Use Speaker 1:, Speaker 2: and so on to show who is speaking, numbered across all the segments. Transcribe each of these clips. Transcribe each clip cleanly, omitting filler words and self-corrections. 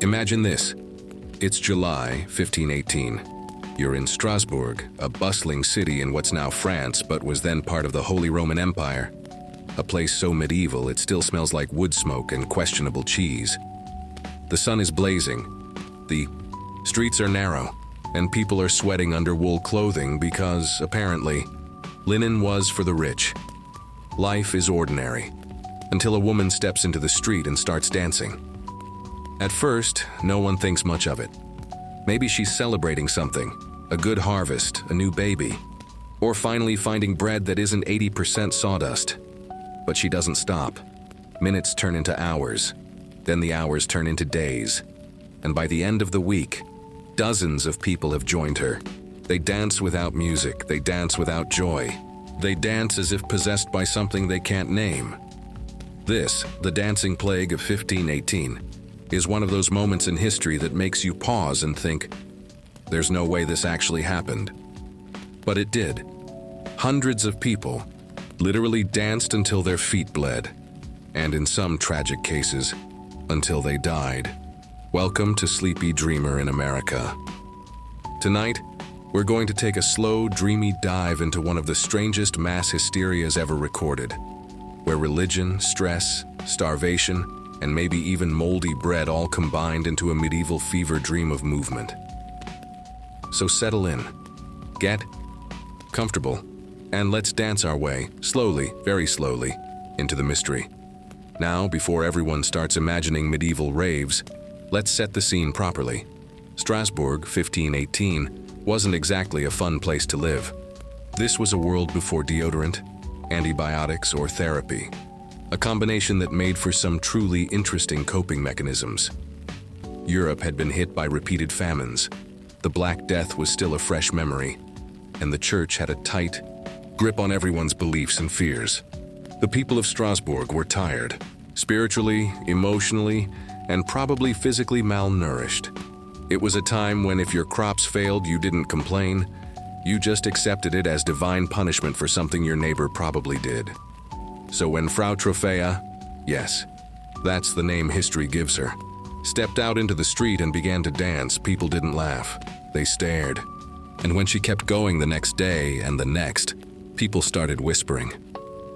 Speaker 1: Imagine this. It's July 1518. You're in Strasbourg, a bustling city in what's now France but was then part of the Holy Roman Empire. A place so medieval it still smells like wood smoke and questionable cheese. The sun is blazing. The streets are narrow, and people are sweating under wool clothing because, apparently, linen was for the rich. Life is ordinary, until a woman steps into the street and starts dancing. At first, no one thinks much of it. Maybe she's celebrating something, a good harvest, a new baby, or finally finding bread that isn't 80% sawdust. But she doesn't stop. Minutes turn into hours, then the hours turn into days, and by the end of the week, dozens of people have joined her. They dance without music, they dance without joy. They dance as if possessed by something they can't name. This, the dancing plague of 1518, is one of those moments in history that makes you pause and think, there's no way this actually happened. But it did. Hundreds of people literally danced until their feet bled, and in some tragic cases, until they died. Welcome to Sleepy Dreamer in America. Tonight, we're going to take a slow, dreamy dive into one of the strangest mass hysterias ever recorded, where religion, stress, starvation, and maybe even moldy bread all combined into a medieval fever dream of movement. So settle in, get comfortable, and let's dance our way, slowly, very slowly, into the mystery. Now, before everyone starts imagining medieval raves, let's set the scene properly. Strasbourg, 1518, wasn't exactly a fun place to live. This was a world before deodorant, antibiotics, or therapy. A combination that made for some truly interesting coping mechanisms. Europe had been hit by repeated famines. The Black Death was still a fresh memory, and the church had a tight grip on everyone's beliefs and fears. The people of Strasbourg were tired, spiritually, emotionally, and probably physically malnourished. It was a time when if your crops failed, you didn't complain. You just accepted it as divine punishment for something your neighbor probably did. So when Frau Trophäa, yes, that's the name history gives her, stepped out into the street and began to dance, people didn't laugh. They stared. And when she kept going the next day and the next, people started whispering.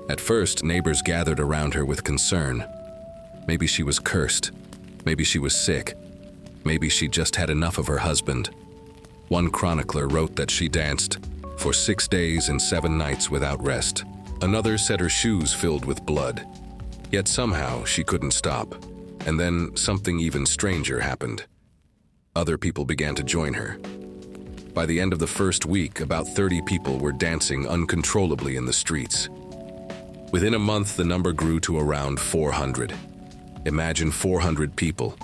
Speaker 1: At first, neighbors gathered around her with concern. Maybe she was cursed. Maybe she was sick. Maybe she just had enough of her husband. One chronicler wrote that she danced for 6 days and 7 nights without rest. Another said her shoes filled with blood. Yet somehow she couldn't stop. And then something even stranger happened. Other people began to join her. By the end of the first week, about 30 people were dancing uncontrollably in the streets. Within a month, the number grew to around 400. Imagine 400 people.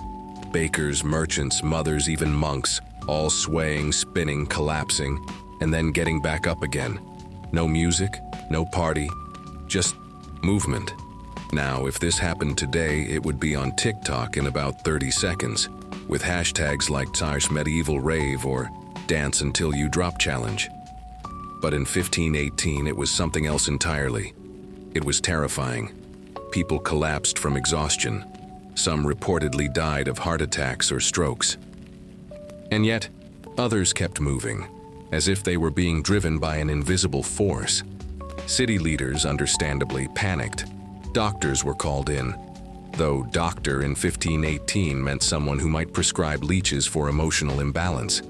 Speaker 1: Bakers, merchants, mothers, even monks, all swaying, spinning, collapsing, and then getting back up again. No music, no party, just movement. Now, if this happened today, it would be on TikTok in about 30 seconds, with hashtags like Tsar's Medieval Rave or Dance Until You Drop Challenge. But in 1518, it was something else entirely. It was terrifying. People collapsed from exhaustion. Some reportedly died of heart attacks or strokes. And yet, others kept moving, as if they were being driven by an invisible force. City leaders, understandably, panicked. Doctors were called in, though doctor in 1518 meant someone who might prescribe leeches for emotional imbalance.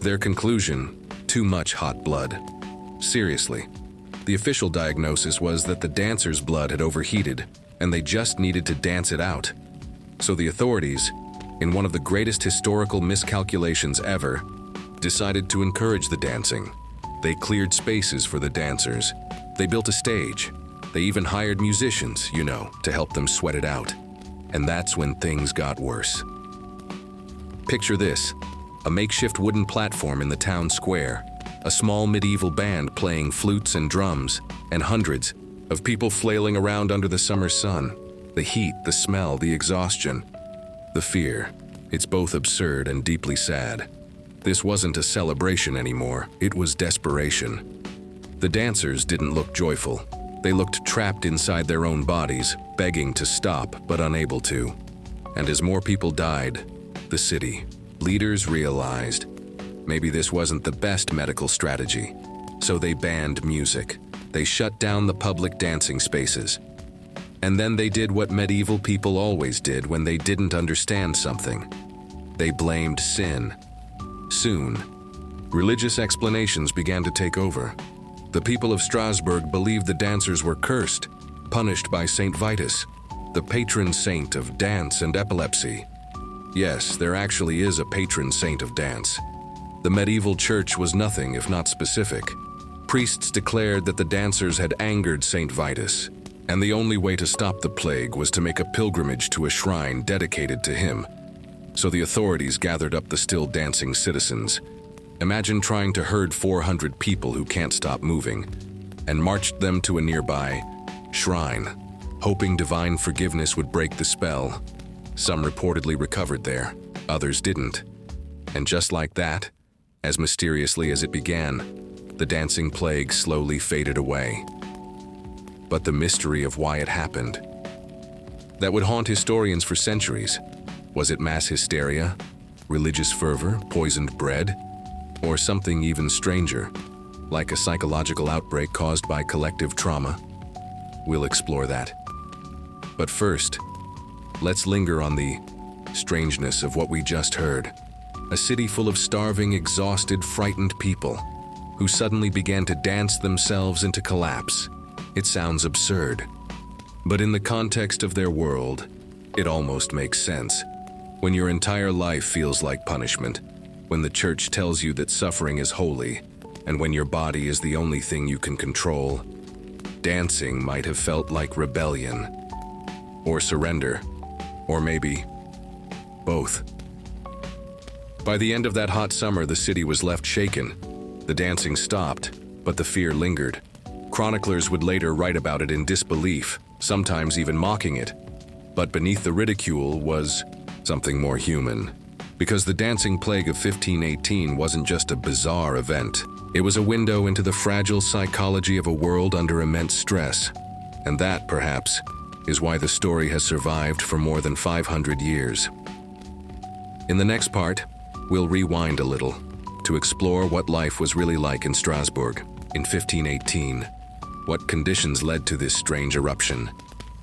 Speaker 1: Their conclusion, too much hot blood. Seriously, the official diagnosis was that the dancers' blood had overheated, and they just needed to dance it out. So the authorities, in one of the greatest historical miscalculations ever, decided to encourage the dancing. They cleared spaces for the dancers. They built a stage. They even hired musicians, to help them sweat it out. And that's when things got worse. Picture this, a makeshift wooden platform in the town square, a small medieval band playing flutes and drums, and hundreds of people flailing around under the summer sun. The heat, the smell, the exhaustion, the fear. It's both absurd and deeply sad. This wasn't a celebration anymore, it was desperation. The dancers didn't look joyful. They looked trapped inside their own bodies, begging to stop but unable to. And as more people died, the city. Leaders realized maybe this wasn't the best medical strategy, so they banned music. They shut down the public dancing spaces. And then they did what medieval people always did when they didn't understand something. They blamed sin. Soon, religious explanations began to take over. The people of Strasbourg believed the dancers were cursed, punished by Saint Vitus, the patron saint of dance and epilepsy. Yes, there actually is a patron saint of dance. The medieval church was nothing if not specific. Priests declared that the dancers had angered Saint Vitus, and the only way to stop the plague was to make a pilgrimage to a shrine dedicated to him. So the authorities gathered up the still dancing citizens. Imagine trying to herd 400 people who can't stop moving, and marched them to a nearby shrine, hoping divine forgiveness would break the spell. Some reportedly recovered there, others didn't. And just like that, as mysteriously as it began, the dancing plague slowly faded away. But the mystery of why it happened, that would haunt historians for centuries. Was it mass hysteria, religious fervor, poisoned bread, or something even stranger, like a psychological outbreak caused by collective trauma? We'll explore that. But first, let's linger on the strangeness of what we just heard. A city full of starving, exhausted, frightened people who suddenly began to dance themselves into collapse. It sounds absurd, but in the context of their world, it almost makes sense. When your entire life feels like punishment, when the church tells you that suffering is holy, and when your body is the only thing you can control, dancing might have felt like rebellion, or surrender, or maybe both. By the end of that hot summer, the city was left shaken. The dancing stopped, but the fear lingered. Chroniclers would later write about it in disbelief, sometimes even mocking it. But beneath the ridicule was something more human. Because the dancing plague of 1518 wasn't just a bizarre event. It was a window into the fragile psychology of a world under immense stress. And that, perhaps, is why the story has survived for more than 500 years. In the next part, we'll rewind a little to explore what life was really like in Strasbourg in 1518, what conditions led to this strange eruption,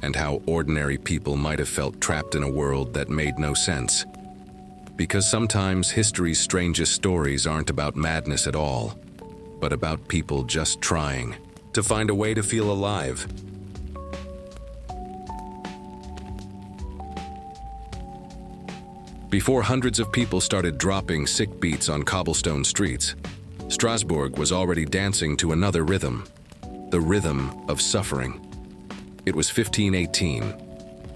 Speaker 1: and how ordinary people might have felt trapped in a world that made no sense. Because sometimes history's strangest stories aren't about madness at all, but about people just trying to find a way to feel alive. Before hundreds of people started dropping sick beats on cobblestone streets, Strasbourg was already dancing to another rhythm, the rhythm of suffering. It was 1518.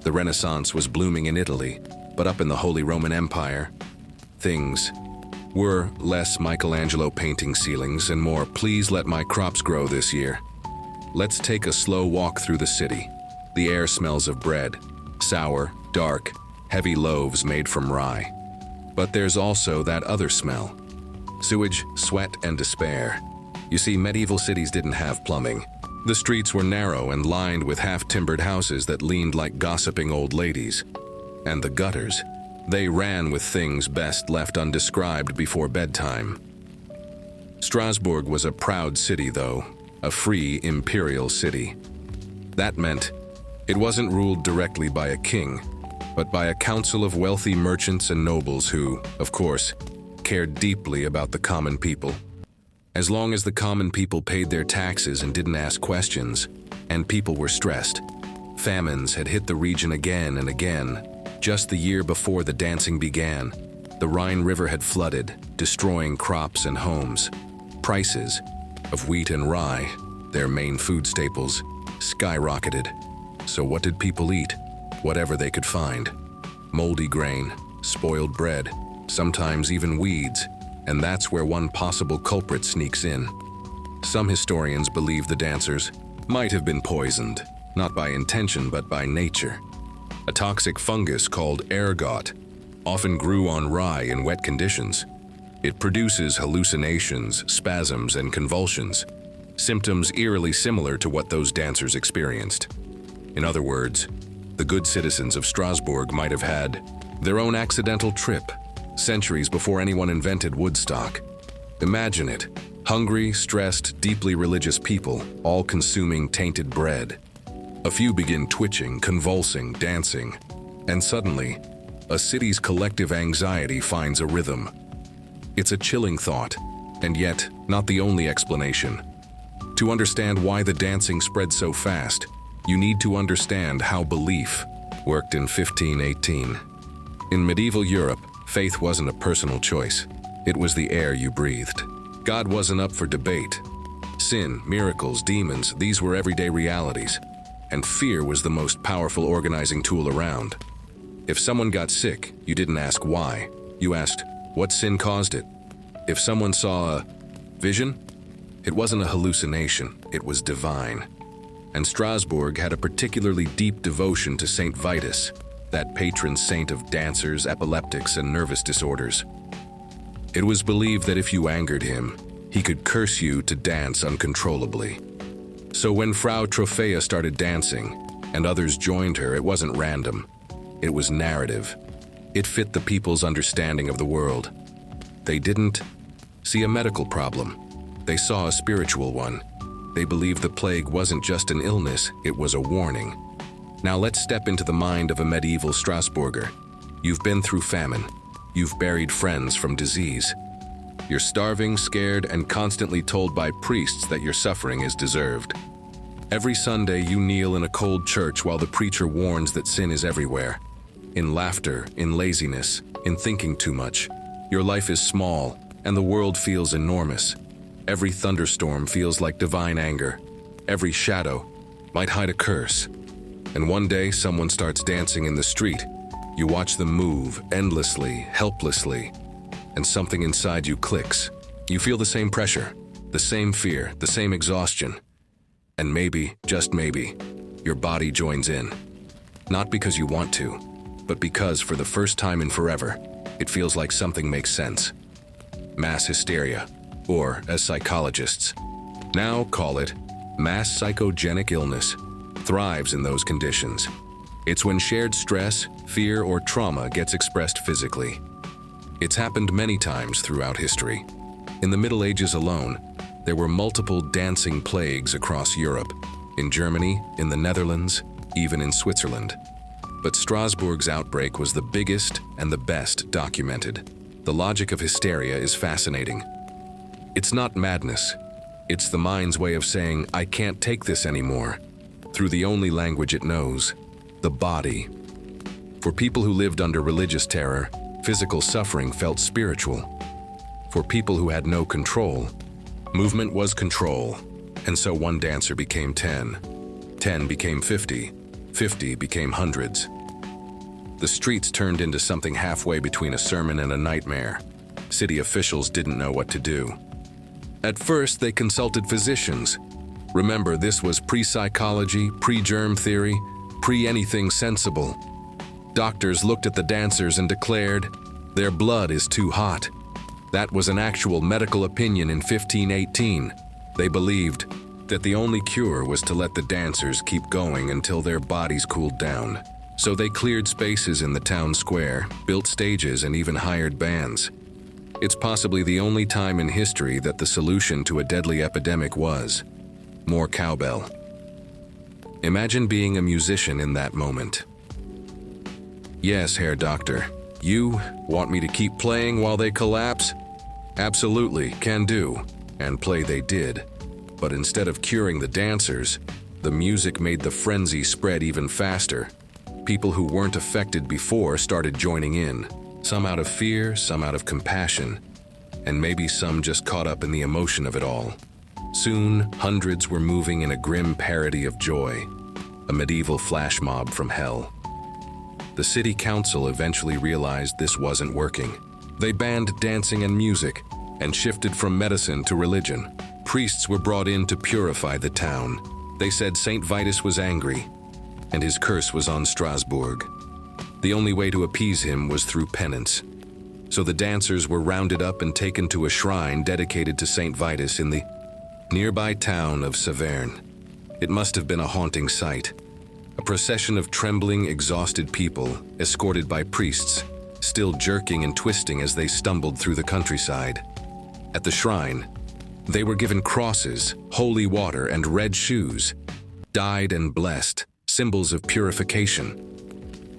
Speaker 1: The Renaissance was blooming in Italy, but up in the Holy Roman Empire, things were less Michelangelo painting ceilings and more "please let my crops grow this year." Let's take a slow walk through the city. The air smells of bread, sour, dark, heavy loaves made from rye. But there's also that other smell: sewage, sweat, and despair. You see, medieval cities didn't have plumbing. The streets were narrow and lined with half-timbered houses that leaned like gossiping old ladies. And the gutters, they ran with things best left undescribed before bedtime. Strasbourg was a proud city, though, a free imperial city. That meant it wasn't ruled directly by a king, but by a council of wealthy merchants and nobles who, of course, cared deeply about the common people. As long as the common people paid their taxes and didn't ask questions, and people were stressed. Famines had hit the region again and again. Just the year before the dancing began, the Rhine River had flooded, destroying crops and homes. Prices of wheat and rye, their main food staples, skyrocketed. So what did people eat? Whatever they could find. Moldy grain, spoiled bread, sometimes even weeds. And that's where one possible culprit sneaks in. Some historians believe the dancers might have been poisoned, not by intention but by nature. A toxic fungus called ergot often grew on rye in wet conditions. It produces hallucinations, spasms, and convulsions, symptoms eerily similar to what those dancers experienced. In other words, the good citizens of Strasbourg might have had their own accidental trip centuries before anyone invented Woodstock. Imagine it. Hungry, stressed, deeply religious people, all consuming tainted bread. A few begin twitching, convulsing, dancing, and suddenly, a city's collective anxiety finds a rhythm. It's a chilling thought, and yet not the only explanation. To understand why the dancing spread so fast, you need to understand how belief worked in 1518. In medieval Europe, faith wasn't a personal choice. It was the air you breathed. God wasn't up for debate. Sin, miracles, demons, these were everyday realities. And fear was the most powerful organizing tool around. If someone got sick, you didn't ask why. You asked, what sin caused it? If someone saw a vision, it wasn't a hallucination, it was divine. And Strasbourg had a particularly deep devotion to Saint Vitus, that patron saint of dancers, epileptics, and nervous disorders. It was believed that if you angered him, he could curse you to dance uncontrollably. So when Frau Trophea started dancing, and others joined her, it wasn't random. It was narrative. It fit the people's understanding of the world. They didn't see a medical problem. They saw a spiritual one. They believed the plague wasn't just an illness, it was a warning. Now let's step into the mind of a medieval Strasbourger. You've been through famine. You've buried friends from disease. You're starving, scared, and constantly told by priests that your suffering is deserved. Every Sunday you kneel in a cold church while the preacher warns that sin is everywhere. In laughter, in laziness, in thinking too much. Your life is small, and the world feels enormous. Every thunderstorm feels like divine anger. Every shadow might hide a curse. And one day someone starts dancing in the street. You watch them move, endlessly, helplessly, and something inside you clicks. You feel the same pressure, the same fear, the same exhaustion. And maybe, just maybe, your body joins in. Not because you want to, but because for the first time in forever, it feels like something makes sense. Mass hysteria, or as psychologists now call it, mass psychogenic illness, thrives in those conditions. It's when shared stress, fear, or trauma gets expressed physically. It's happened many times throughout history. In the Middle Ages alone, there were multiple dancing plagues across Europe, in Germany, in the Netherlands, even in Switzerland. But Strasbourg's outbreak was the biggest and the best documented. The logic of hysteria is fascinating. It's not madness. It's the mind's way of saying, I can't take this anymore, through the only language it knows, the body. For people who lived under religious terror, physical suffering felt spiritual. For people who had no control, movement was control. And so one dancer became 10. 10 became 50. 50 became hundreds. The streets turned into something halfway between a sermon and a nightmare. City officials didn't know what to do. At first, they consulted physicians. Remember, this was pre-psychology, pre-germ theory, pre-anything sensible. Doctors looked at the dancers and declared, their blood is too hot. That was an actual medical opinion in 1518. They believed that the only cure was to let the dancers keep going until their bodies cooled down. So they cleared spaces in the town square, built stages, and even hired bands. It's possibly the only time in history that the solution to a deadly epidemic was more cowbell. Imagine being a musician in that moment. Yes, Herr Doctor, you want me to keep playing while they collapse? Absolutely, can do. And play they did. But instead of curing the dancers, the music made the frenzy spread even faster. People who weren't affected before started joining in. Some out of fear, some out of compassion, and maybe some just caught up in the emotion of it all. Soon, hundreds were moving in a grim parody of joy, a medieval flash mob from hell. The city council eventually realized this wasn't working. They banned dancing and music and shifted from medicine to religion. Priests were brought in to purify the town. They said Saint Vitus was angry, and his curse was on Strasbourg. The only way to appease him was through penance. So the dancers were rounded up and taken to a shrine dedicated to Saint Vitus in the nearby town of Saverne. It must have been a haunting sight. A procession of trembling, exhausted people, escorted by priests, still jerking and twisting as they stumbled through the countryside. At the shrine, they were given crosses, holy water, and red shoes, dyed and blessed, symbols of purification.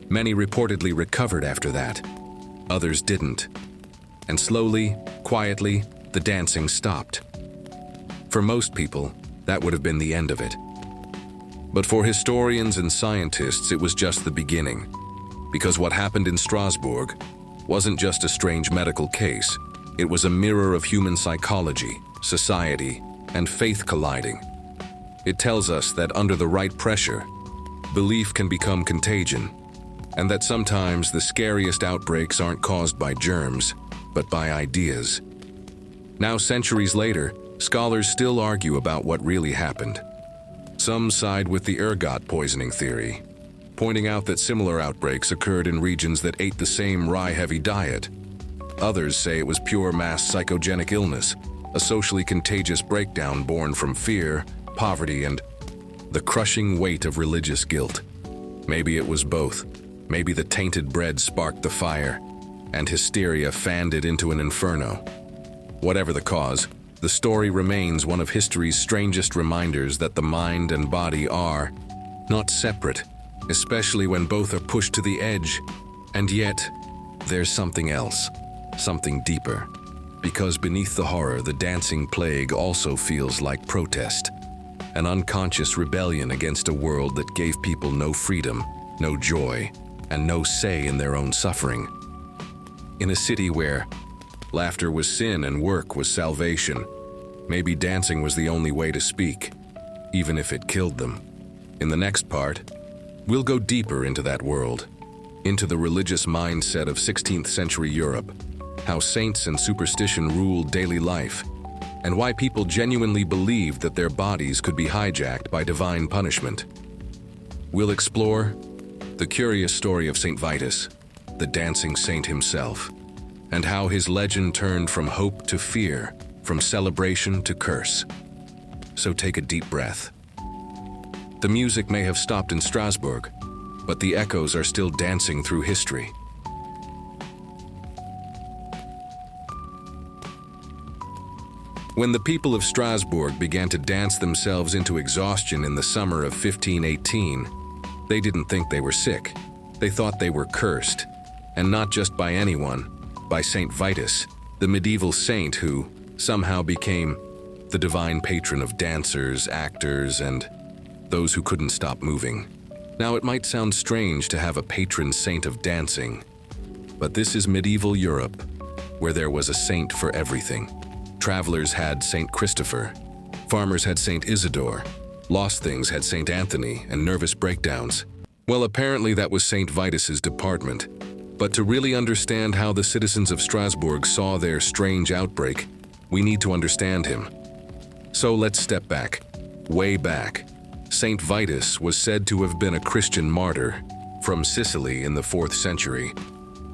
Speaker 1: Many reportedly recovered after that. Others didn't. And slowly, quietly, the dancing stopped. For most people, that would have been the end of it. But for historians and scientists, it was just the beginning. Because what happened in Strasbourg wasn't just a strange medical case. It was a mirror of human psychology, society, and faith colliding. It tells us that under the right pressure, belief can become contagion, and that sometimes the scariest outbreaks aren't caused by germs, but by ideas. Now, centuries later, scholars still argue about what really happened. Some side with the ergot poisoning theory, pointing out that similar outbreaks occurred in regions that ate the same rye-heavy diet. Others say it was pure mass psychogenic illness, a socially contagious breakdown born from fear, poverty, and the crushing weight of religious guilt. Maybe it was both. Maybe the tainted bread sparked the fire, and hysteria fanned it into an inferno. Whatever the cause, the story remains one of history's strangest reminders that the mind and body are not separate, especially when both are pushed to the edge. And yet, there's something else, something deeper. Because beneath the horror, the dancing plague also feels like protest, an unconscious rebellion against a world that gave people no freedom, no joy, and no say in their own suffering. In a city where laughter was sin and work was salvation, maybe dancing was the only way to speak, even if it killed them. In the next part, we'll go deeper into that world, into the religious mindset of 16th century Europe, how saints and superstition ruled daily life, and why people genuinely believed that their bodies could be hijacked by divine punishment. We'll explore the curious story of Saint Vitus, the dancing saint himself, and how his legend turned from hope to fear, from celebration to curse. So take a deep breath. The music may have stopped in Strasbourg, but the echoes are still dancing through history. When the people of Strasbourg began to dance themselves into exhaustion in the summer of 1518, they didn't think they were sick. They thought they were cursed, and not just by anyone, by Saint Vitus, the medieval saint who somehow became the divine patron of dancers, actors, and those who couldn't stop moving. Now, it might sound strange to have a patron saint of dancing, but this is medieval Europe, where there was a saint for everything. Travelers had Saint Christopher, farmers had Saint Isidore, lost things had Saint Anthony, and nervous breakdowns. Well, apparently that was Saint Vitus's department. But to really understand how the citizens of Strasbourg saw their strange outbreak, we need to understand him. So let's step back, way back. Saint Vitus was said to have been a Christian martyr from Sicily in the 4th century,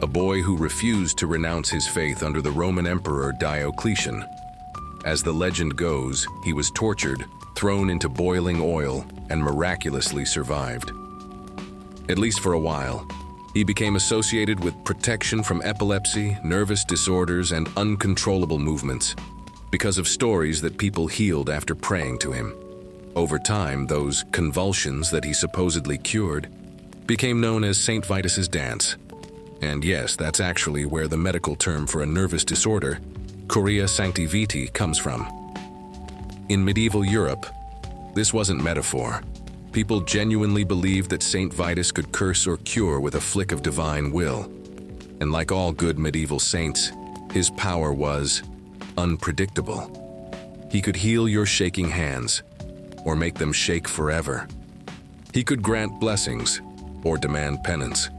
Speaker 1: a boy who refused to renounce his faith under the Roman Emperor Diocletian. As the legend goes, he was tortured, thrown into boiling oil, and miraculously survived. At least for a while. He became associated with protection from epilepsy, nervous disorders, and uncontrollable movements because of stories that people healed after praying to him. Over time, those convulsions that he supposedly cured became known as Saint Vitus's dance. And yes, that's actually where the medical term for a nervous disorder, chorea sancti vitae, comes from. In medieval Europe, this wasn't metaphor. People genuinely believed that Saint Vitus could curse or cure with a flick of divine will. And like all good medieval saints, his power was unpredictable. He could heal your shaking hands, or make them shake forever. He could grant blessings, or demand penance.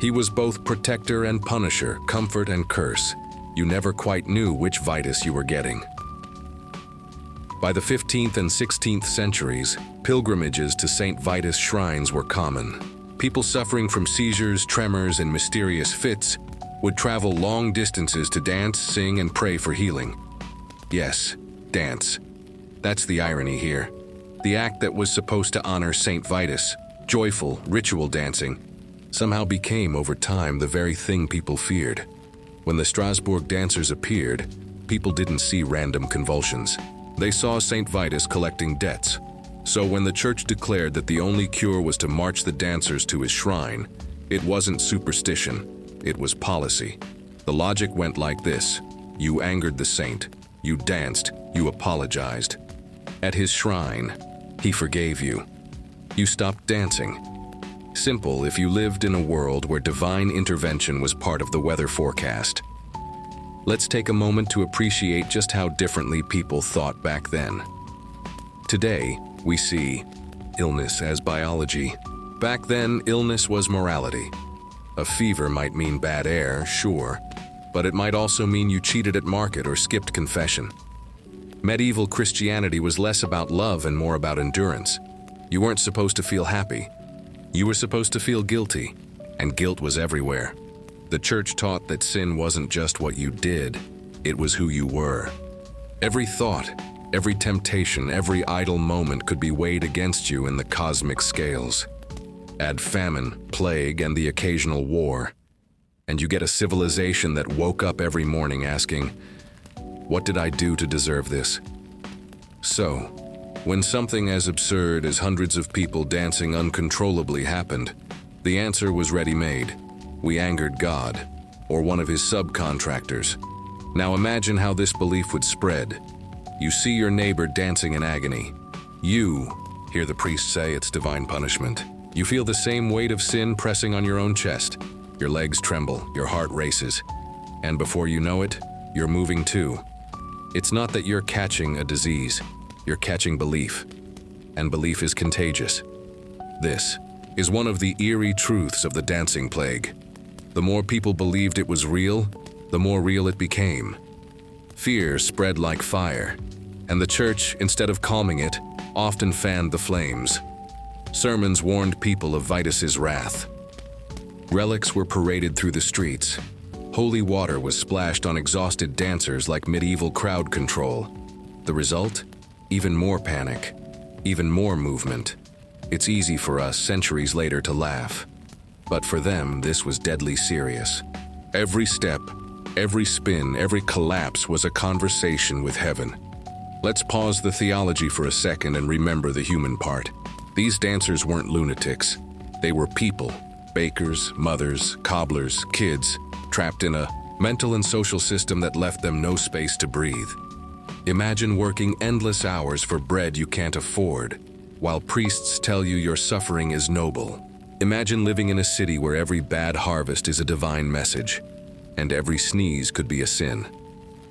Speaker 1: He was both protector and punisher, comfort and curse. You never quite knew which Vitus you were getting. By the 15th and 16th centuries, pilgrimages to Saint Vitus shrines were common. People suffering from seizures, tremors, and mysterious fits would travel long distances to dance, sing, and pray for healing. Yes, dance. That's the irony here. The act that was supposed to honor Saint Vitus, joyful, ritual dancing, somehow became over time the very thing people feared. When the Strasbourg dancers appeared, people didn't see random convulsions. They saw Saint Vitus collecting debts. So when the church declared that the only cure was to march the dancers to his shrine, it wasn't superstition, it was policy. The logic went like this: you angered the saint, you danced, you apologized. At his shrine, he forgave you. You stopped dancing. Simple if you lived in a world where divine intervention was part of the weather forecast. Let's take a moment to appreciate just how differently people thought back then. Today, we see illness as biology. Back then, illness was morality. A fever might mean bad air, sure, but it might also mean you cheated at market or skipped confession. Medieval Christianity was less about love and more about endurance. You weren't supposed to feel happy. You were supposed to feel guilty, and guilt was everywhere. The church taught that sin wasn't just what you did, it was who you were. Every thought, every temptation, every idle moment could be weighed against you in the cosmic scales. Add famine, plague, and the occasional war, and you get a civilization that woke up every morning asking, "What did I do to deserve this?" So, when something as absurd as hundreds of people dancing uncontrollably happened, the answer was ready-made. We angered God, or one of his subcontractors. Now imagine how this belief would spread. You see your neighbor dancing in agony. You hear the priest say it's divine punishment. You feel the same weight of sin pressing on your own chest. Your legs tremble, your heart races, and before you know it, you're moving too. It's not that you're catching a disease, you're catching belief, and belief is contagious. This is one of the eerie truths of the dancing plague. The more people believed it was real, the more real it became. Fear spread like fire, and the church, instead of calming it, often fanned the flames. Sermons warned people of Vitus's wrath. Relics were paraded through the streets. Holy water was splashed on exhausted dancers like medieval crowd control. The result? Even more panic, even more movement. It's easy for us centuries later to laugh. But for them, this was deadly serious. Every step, every spin, every collapse was a conversation with heaven. Let's pause the theology for a second and remember the human part. These dancers weren't lunatics. They were people, bakers, mothers, cobblers, kids, trapped in a mental and social system that left them no space to breathe. Imagine working endless hours for bread you can't afford, while priests tell you your suffering is noble. Imagine living in a city where every bad harvest is a divine message, and every sneeze could be a sin.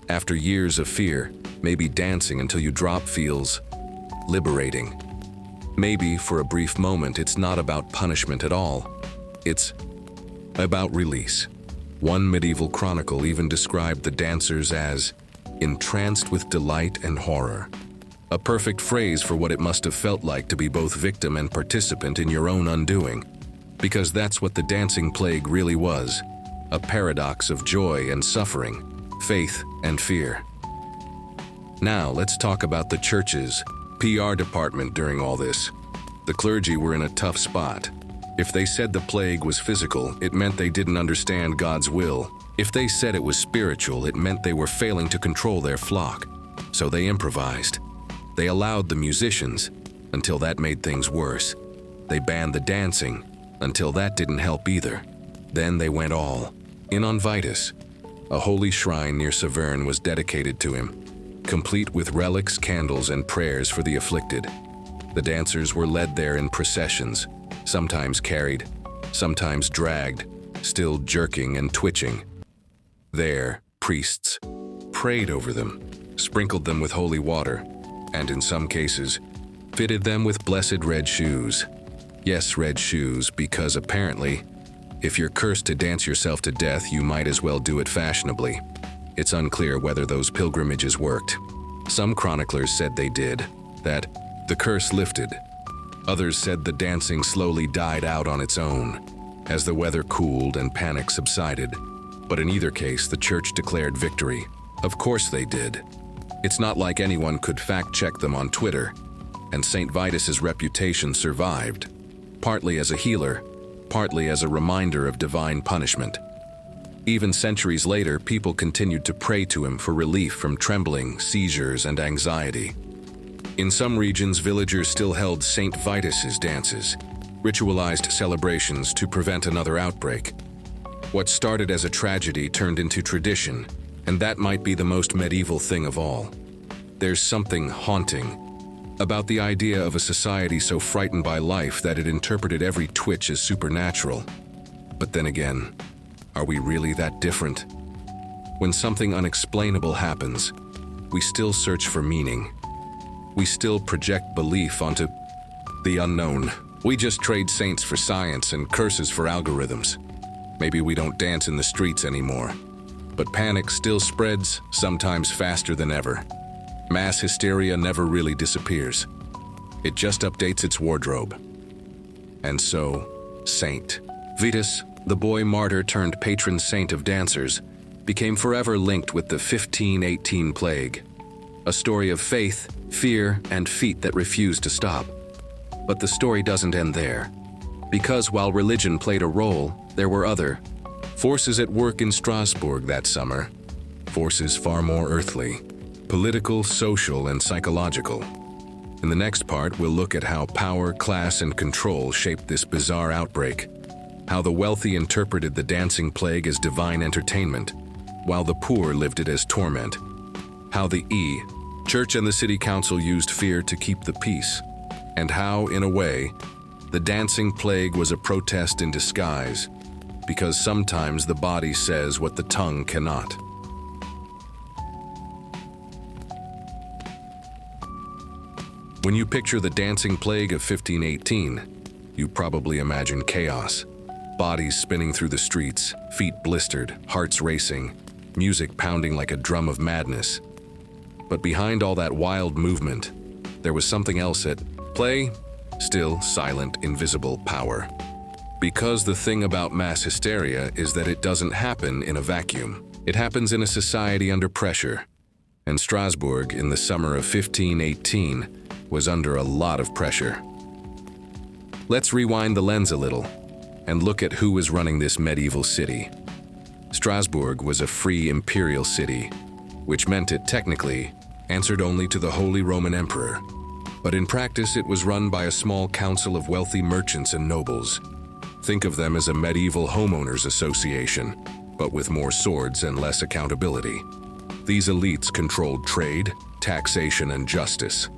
Speaker 1: After years of fear, maybe dancing until you drop feels liberating. Maybe for a brief moment it's not about punishment at all. It's about release. One medieval chronicle even described the dancers as entranced with delight and horror. A perfect phrase for what it must have felt like to be both victim and participant in your own undoing. Because that's what the dancing plague really was, a paradox of joy and suffering, faith and fear. Now let's talk about the church's PR department during all this. The clergy were in a tough spot. If they said the plague was physical, it meant they didn't understand God's will. If they said it was spiritual, it meant they were failing to control their flock. So they improvised. They allowed the musicians, until that made things worse. They banned the dancing, until that didn't help either. Then they went all in on Vitus. A holy shrine near Saverne was dedicated to him, complete with relics, candles, and prayers for the afflicted. The dancers were led there in processions, sometimes carried, sometimes dragged, still jerking and twitching. There, priests prayed over them, sprinkled them with holy water, and in some cases, fitted them with blessed red shoes. Yes, red shoes, because apparently, if you're cursed to dance yourself to death, you might as well do it fashionably. It's unclear whether those pilgrimages worked. Some chroniclers said they did, that the curse lifted. Others said the dancing slowly died out on its own, as the weather cooled and panic subsided. But in either case, the church declared victory. Of course they did. It's not like anyone could fact-check them on Twitter, and St. Vitus's reputation survived, partly as a healer, partly as a reminder of divine punishment. Even centuries later, people continued to pray to him for relief from trembling, seizures, and anxiety. In some regions, villagers still held Saint Vitus's dances, ritualized celebrations to prevent another outbreak. What started as a tragedy turned into tradition, and that might be the most medieval thing of all. There's something haunting about the idea of a society so frightened by life that it interpreted every twitch as supernatural. But then again, are we really that different? When something unexplainable happens, we still search for meaning. We still project belief onto the unknown. We just trade saints for science and curses for algorithms. Maybe we don't dance in the streets anymore. But panic still spreads, sometimes faster than ever. Mass hysteria never really disappears. It just updates its wardrobe. And so, Saint Vitus, the boy martyr turned patron saint of dancers, became forever linked with the 1518 plague. A story of faith, fear, and feet that refused to stop. But the story doesn't end there. Because while religion played a role, there were other forces at work in Strasbourg that summer. Forces far more earthly. Political, social, and psychological. In the next part, we'll look at how power, class, and control shaped this bizarre outbreak. How the wealthy interpreted the dancing plague as divine entertainment, while the poor lived it as torment. How the Church and the city council used fear to keep the peace. And how, in a way, the dancing plague was a protest in disguise, because sometimes the body says what the tongue cannot. When you picture the dancing plague of 1518, you probably imagine chaos. Bodies spinning through the streets, feet blistered, hearts racing, music pounding like a drum of madness. But behind all that wild movement, there was something else at play, still silent, invisible power. Because the thing about mass hysteria is that it doesn't happen in a vacuum. It happens in a society under pressure. And Strasbourg, in the summer of 1518, was under a lot of pressure. Let's rewind the lens a little and look at who was running this medieval city. Strasbourg was a free imperial city, which meant it technically answered only to the Holy Roman Emperor. But in practice, it was run by a small council of wealthy merchants and nobles. Think of them as a medieval homeowners association, but with more swords and less accountability. These elites controlled trade, taxation, and justice.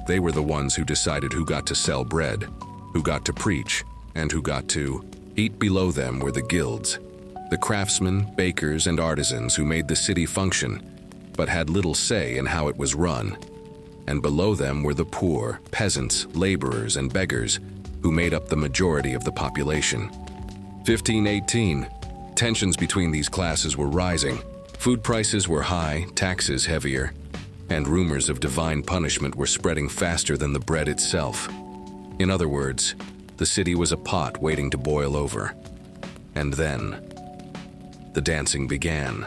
Speaker 1: They were the ones who decided who got to sell bread, who got to preach, and who got to eat. Below them were the guilds, the craftsmen, bakers, and artisans who made the city function, but had little say in how it was run. And below them were the poor, peasants, laborers, and beggars, who made up the majority of the population. 1518, tensions between these classes were rising. Food prices were high, taxes heavier, and rumors of divine punishment were spreading faster than the bread itself. In other words, the city was a pot waiting to boil over. And then, the dancing began.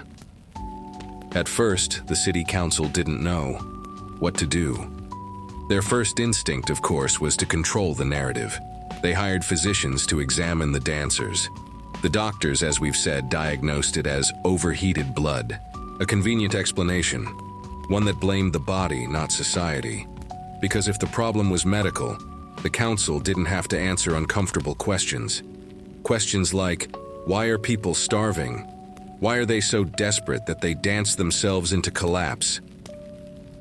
Speaker 1: At first, the city council didn't know what to do. Their first instinct, of course, was to control the narrative. They hired physicians to examine the dancers. The doctors, as we've said, diagnosed it as overheated blood. A convenient explanation, one that blamed the body, not society. Because if the problem was medical, the council didn't have to answer uncomfortable questions. Questions like, why are people starving? Why are they so desperate that they dance themselves into collapse?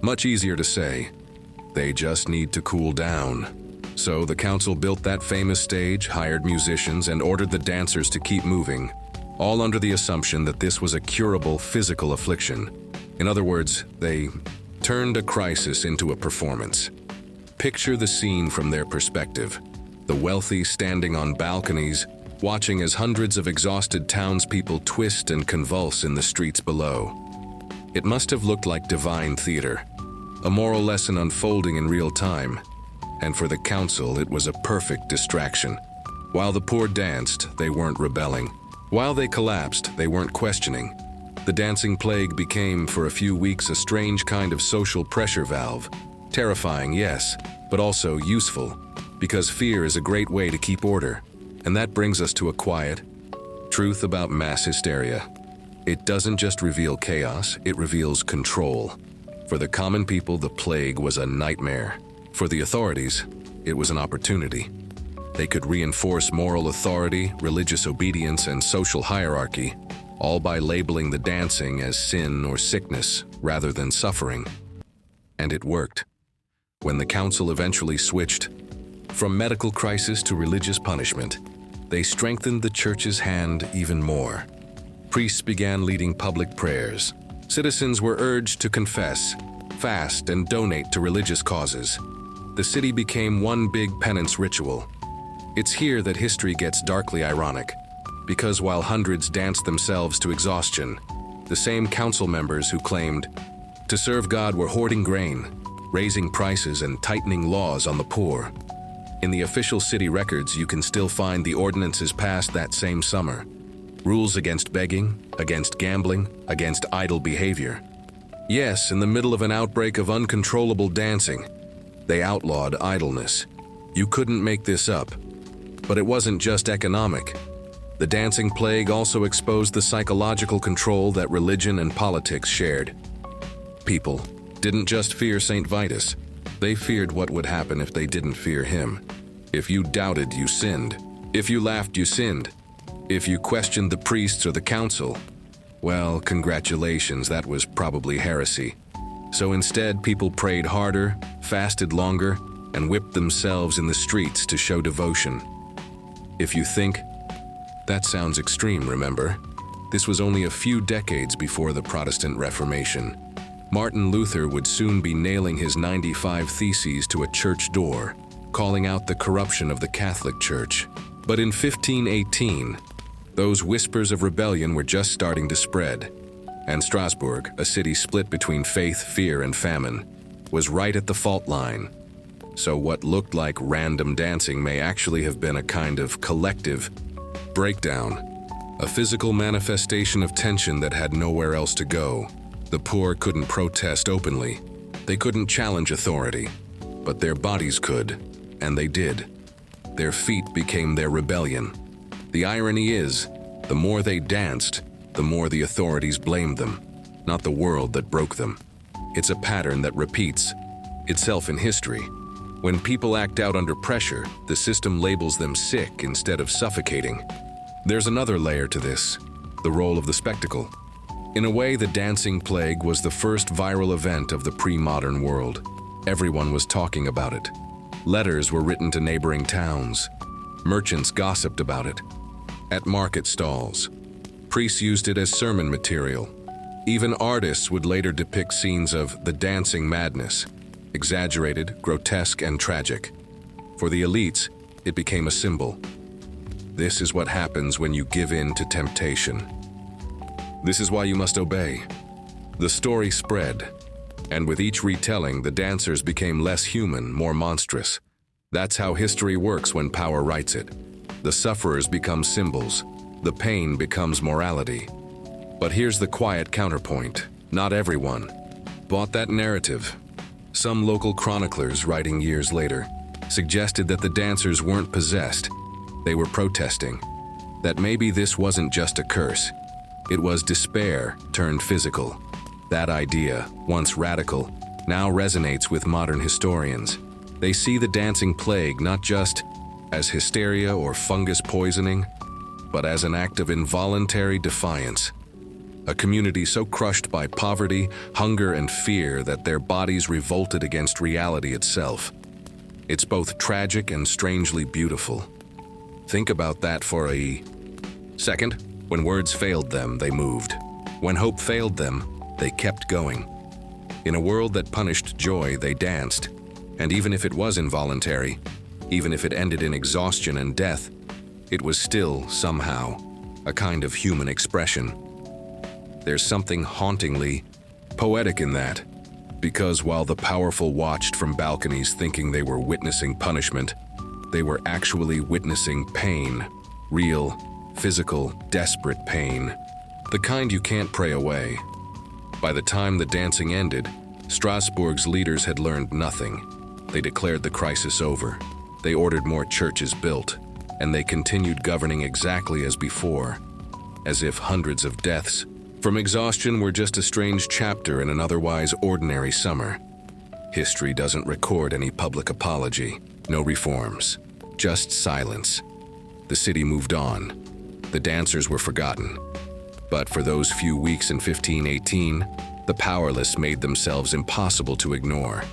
Speaker 1: Much easier to say, they just need to cool down. So the council built that famous stage, hired musicians, and ordered the dancers to keep moving, all under the assumption that this was a curable physical affliction. In other words, they turned a crisis into a performance. Picture the scene from their perspective. The wealthy standing on balconies, watching as hundreds of exhausted townspeople twist and convulse in the streets below. It must have looked like divine theater, a moral lesson unfolding in real time. And for the council, it was a perfect distraction. While the poor danced, they weren't rebelling. While they collapsed, they weren't questioning. The dancing plague became, for a few weeks, a strange kind of social pressure valve. Terrifying, yes, but also useful, because fear is a great way to keep order. And that brings us to a quiet truth about mass hysteria. It doesn't just reveal chaos, it reveals control. For the common people, the plague was a nightmare. For the authorities, it was an opportunity. They could reinforce moral authority, religious obedience, and social hierarchy, all by labeling the dancing as sin or sickness rather than suffering. And it worked. When the council eventually switched from medical crisis to religious punishment, they strengthened the church's hand even more. Priests began leading public prayers. Citizens were urged to confess, fast, and donate to religious causes. The city became one big penance ritual. It's here that history gets darkly ironic, because while hundreds danced themselves to exhaustion, the same council members who claimed to serve God were hoarding grain, raising prices, and tightening laws on the poor. In the official city records, you can still find the ordinances passed that same summer. Rules against begging, against gambling, against idle behavior. Yes, in the middle of an outbreak of uncontrollable dancing, they outlawed idleness. You couldn't make this up. But it wasn't just economic. The dancing plague also exposed the psychological control that religion and politics shared. People didn't just fear St. Vitus. They feared what would happen if they didn't fear him. If you doubted, you sinned. If you laughed, you sinned. If you questioned the priests or the council, well, congratulations, that was probably heresy. So instead, people prayed harder, fasted longer, and whipped themselves in the streets to show devotion. If you think, that sounds extreme, remember? This was only a few decades before the Protestant Reformation. Martin Luther would soon be nailing his 95 Theses to a church door, calling out the corruption of the Catholic Church. But in 1518, those whispers of rebellion were just starting to spread. And Strasbourg, a city split between faith, fear, and famine, was right at the fault line. So what looked like random dancing may actually have been a kind of collective breakdown, a physical manifestation of tension that had nowhere else to go. The poor couldn't protest openly. They couldn't challenge authority. But their bodies could, and they did. Their feet became their rebellion. The irony is, the more they danced, the more the authorities blamed them, not the world that broke them. It's a pattern that repeats itself in history. When people act out under pressure, the system labels them sick instead of suffocating. There's another layer to this, the role of the spectacle. In a way, the dancing plague was the first viral event of the pre-modern world. Everyone was talking about it. Letters were written to neighboring towns. Merchants gossiped about it. At market stalls, priests used it as sermon material. Even artists would later depict scenes of the dancing madness, exaggerated, grotesque, and tragic. For the elites, it became a symbol. This is what happens when you give in to temptation. This is why you must obey. The story spread, and with each retelling, the dancers became less human, more monstrous. That's how history works when power writes it. The sufferers become symbols. The pain becomes morality. But here's the quiet counterpoint. Not everyone bought that narrative. Some local chroniclers, writing years later, suggested that the dancers weren't possessed. They were protesting. That maybe this wasn't just a curse. It was despair turned physical. That idea, once radical, now resonates with modern historians. They see the dancing plague not just as hysteria or fungus poisoning, but as an act of involuntary defiance. A community so crushed by poverty, hunger, and fear that their bodies revolted against reality itself. It's both tragic and strangely beautiful. Think about that for a second. When words failed them, they moved. When hope failed them, they kept going. In a world that punished joy, they danced. And even if it was involuntary, even if it ended in exhaustion and death, it was still, somehow, a kind of human expression. There's something hauntingly poetic in that, because while the powerful watched from balconies thinking they were witnessing punishment, they were actually witnessing pain, real, physical, desperate pain, the kind you can't pray away. By the time the dancing ended, Strasbourg's leaders had learned nothing. They declared the crisis over. They ordered more churches built. and they continued governing exactly as before, as if hundreds of deaths from exhaustion were just a strange chapter in an otherwise ordinary summer. History doesn't record any public apology, no reforms, just silence. The city moved on. The dancers were forgotten. But for those few weeks in 1518, the powerless made themselves impossible to ignore.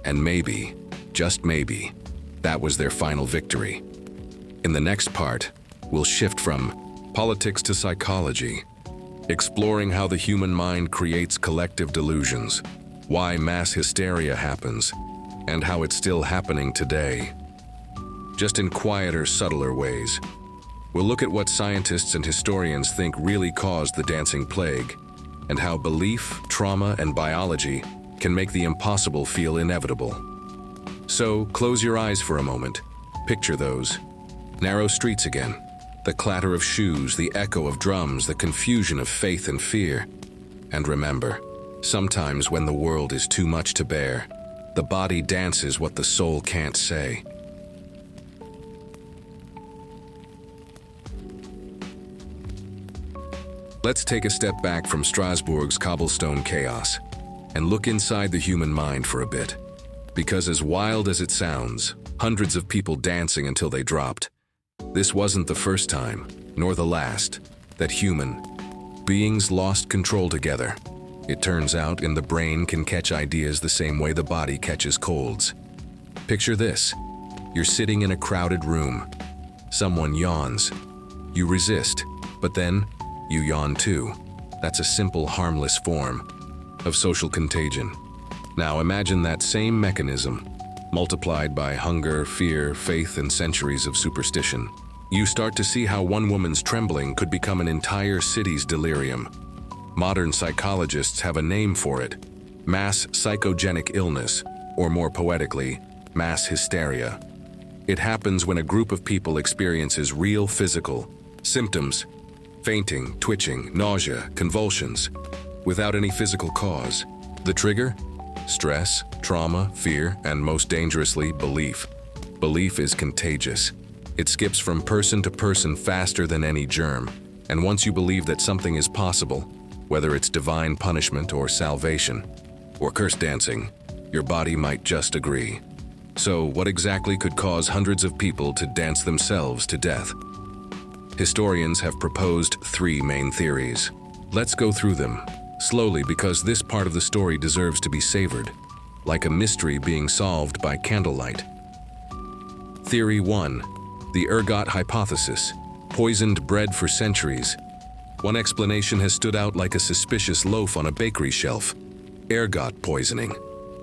Speaker 1: And maybe, just maybe, that was their final victory. In the next part, we'll shift from politics to psychology, exploring how the human mind creates collective delusions, why mass hysteria happens, and how it's still happening today. Just in quieter, subtler ways. We'll look at what scientists and historians think really caused the dancing plague, and how belief, trauma, and biology can make the impossible feel inevitable. So, close your eyes for a moment. Picture those narrow streets again, the clatter of shoes, the echo of drums, the confusion of faith and fear. And remember, sometimes when the world is too much to bear, the body dances what the soul can't say. Let's take a step back from Strasbourg's cobblestone chaos and look inside the human mind for a bit. Because as wild as it sounds, hundreds of people dancing until they dropped, this wasn't the first time, nor the last, that human beings lost control together. It turns out the brain can catch ideas the same way the body catches colds. Picture this. You're sitting in a crowded room. Someone yawns. You resist, but then you yawn too. That's a simple, harmless form of social contagion. Now imagine that same mechanism, multiplied by hunger, fear, faith, and centuries of superstition. You start to see how one woman's trembling could become an entire city's delirium. Modern psychologists have a name for it: mass psychogenic illness, or more poetically, mass hysteria. It happens when a group of people experiences real physical symptoms: fainting, twitching, nausea, convulsions, without any physical cause. The trigger? Stress, trauma, fear, and most dangerously, belief. Belief is contagious. It skips from person to person faster than any germ, and once you believe that something is possible, whether it's divine punishment or salvation, or curse dancing, your body might just agree. So, what exactly could cause hundreds of people to dance themselves to death? Historians have proposed 3 main theories. Let's go through them, slowly, because this part of the story deserves to be savored, like a mystery being solved by candlelight. Theory 1. The ergot hypothesis. Poisoned bread for centuries. One explanation has stood out like a suspicious loaf on a bakery shelf: ergot poisoning.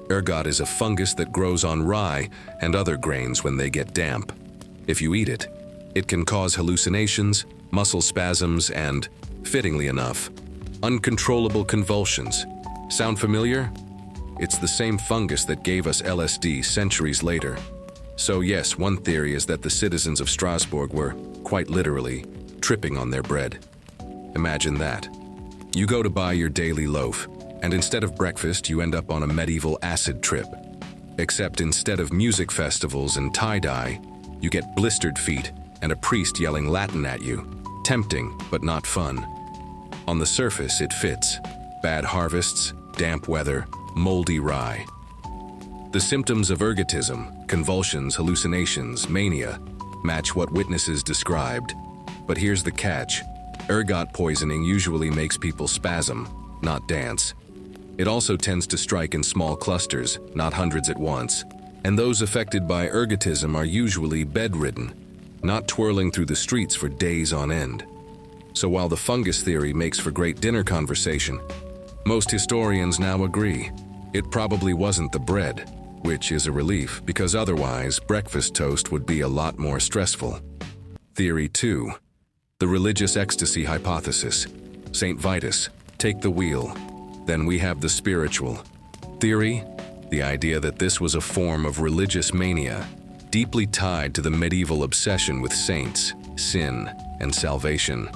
Speaker 1: Ergot is a fungus that grows on rye and other grains when they get damp. If you eat it, it can cause hallucinations, muscle spasms, and, fittingly enough, uncontrollable convulsions. Sound familiar? It's the same fungus that gave us LSD centuries later. So yes, one theory is that the citizens of Strasbourg were, quite literally, tripping on their bread. Imagine that. You go to buy your daily loaf, and instead of breakfast, you end up on a medieval acid trip. Except instead of music festivals and tie-dye, you get blistered feet and a priest yelling Latin at you. Tempting, but not fun. On the surface, it fits. Bad harvests, damp weather, moldy rye. The symptoms of ergotism, convulsions, hallucinations, mania, match what witnesses described. But here's the catch. Ergot poisoning usually makes people spasm, not dance. It also tends to strike in small clusters, not hundreds at once. And those affected by ergotism are usually bedridden, not twirling through the streets for days on end. So while the fungus theory makes for great dinner conversation, most historians now agree it probably wasn't the bread, which is a relief because otherwise breakfast toast would be a lot more stressful. Theory 2. The religious ecstasy hypothesis. St. Vitus, take the wheel. Then we have the spiritual theory, the idea that this was a form of religious mania, deeply tied to the medieval obsession with saints, sin, and salvation.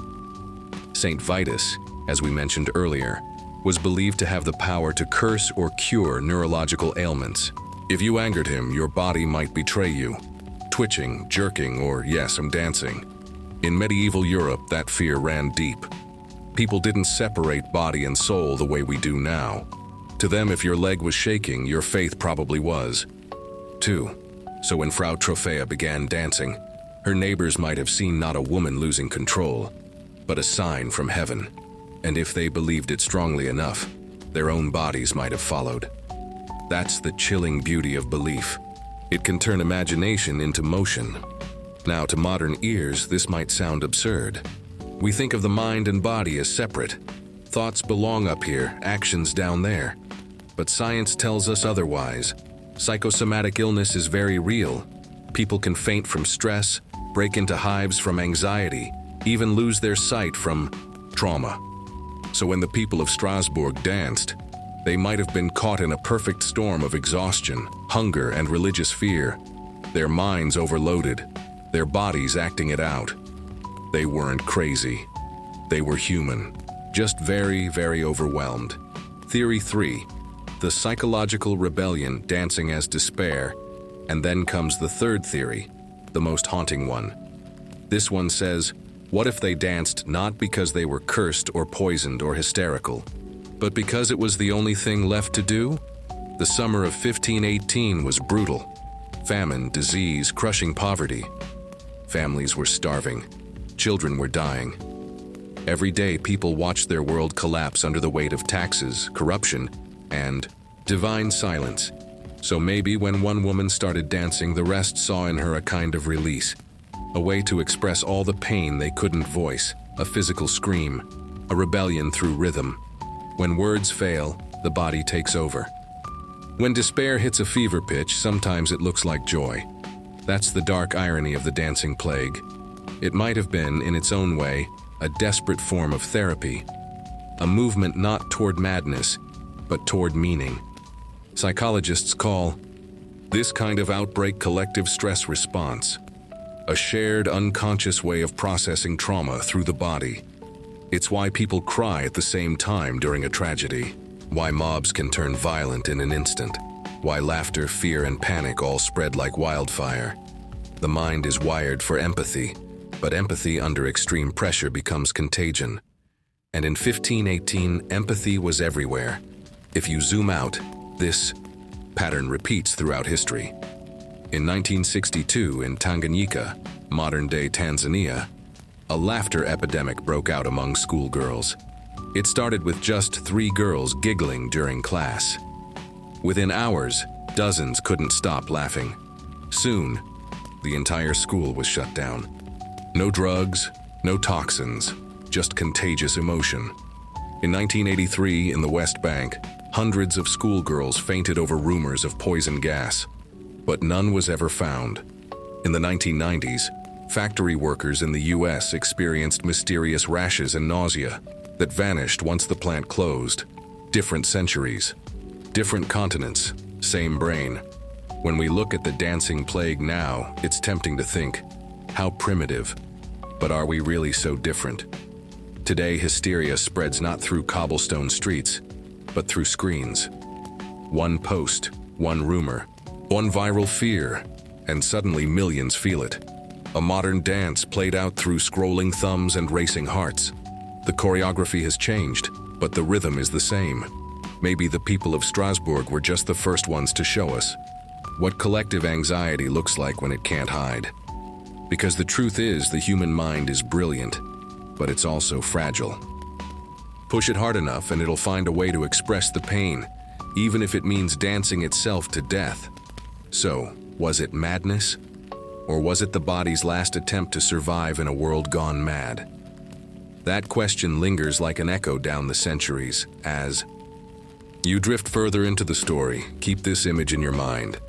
Speaker 1: St. Vitus, as we mentioned earlier, was believed to have the power to curse or cure neurological ailments. If you angered him, your body might betray you. twitching, jerking, or yes, I'm dancing. In medieval Europe, that fear ran deep. People didn't separate body and soul the way we do now. To them, if your leg was shaking, your faith probably was, too. So when Frau Trophea began dancing, her neighbors might have seen not a woman losing control, but a sign from heaven. And if they believed it strongly enough, their own bodies might have followed. That's the chilling beauty of belief. It can turn imagination into motion. Now, to modern ears, this might sound absurd. We think of the mind and body as separate. Thoughts belong up here, actions down there. But science tells us otherwise. Psychosomatic illness is very real. People can faint from stress, break into hives from anxiety, even lose their sight from trauma. So when the people of Strasbourg danced, they might have been caught in a perfect storm of exhaustion, hunger, and religious fear. Their minds overloaded, their bodies acting it out. They weren't crazy. They were human, just very, very overwhelmed. Theory 3, the psychological rebellion dancing as despair. And then comes the third theory, the most haunting one. This one says, what if they danced not because they were cursed or poisoned or hysterical, but because it was the only thing left to do? The summer of 1518 was brutal. Famine, disease, crushing poverty. Families were starving. Children were dying. Every day, people watched their world collapse under the weight of taxes, corruption, and divine silence. So maybe when one woman started dancing, the rest saw in her a kind of release, a way to express all the pain they couldn't voice, a physical scream, a rebellion through rhythm. When words fail, the body takes over. When despair hits a fever pitch, sometimes it looks like joy. That's the dark irony of the dancing plague. It might have been, in its own way, a desperate form of therapy, a movement not toward madness, but toward meaning. Psychologists call this kind of outbreak collective stress response, a shared unconscious way of processing trauma through the body. It's why people cry at the same time during a tragedy, why mobs can turn violent in an instant, why laughter, fear, and panic all spread like wildfire. The mind is wired for empathy, but empathy under extreme pressure becomes contagion. And in 1518, empathy was everywhere. If you zoom out, this pattern repeats throughout history. In 1962, in Tanganyika, modern-day Tanzania, a laughter epidemic broke out among schoolgirls. It started with just 3 girls giggling during class. Within hours, dozens couldn't stop laughing. Soon, the entire school was shut down. No drugs, no toxins, just contagious emotion. In 1983, in the West Bank, hundreds of schoolgirls fainted over rumors of poison gas, but none was ever found. In the 1990s, factory workers in the US experienced mysterious rashes and nausea that vanished once the plant closed. Different centuries, different continents, same brain. When we look at the dancing plague now, it's tempting to think, how primitive. But are we really so different? Today, hysteria spreads not through cobblestone streets, but through screens. One post, one rumor, one viral fear, and suddenly millions feel it. A modern dance played out through scrolling thumbs and racing hearts. The choreography has changed, but the rhythm is the same. Maybe the people of Strasbourg were just the first ones to show us what collective anxiety looks like when it can't hide. Because the truth is, the human mind is brilliant, but it's also fragile. Push it hard enough and it'll find a way to express the pain, even if it means dancing itself to death. So, was it madness? Or was it the body's last attempt to survive in a world gone mad? That question lingers like an echo down the centuries as you drift further into the story. Keep this image in your mind.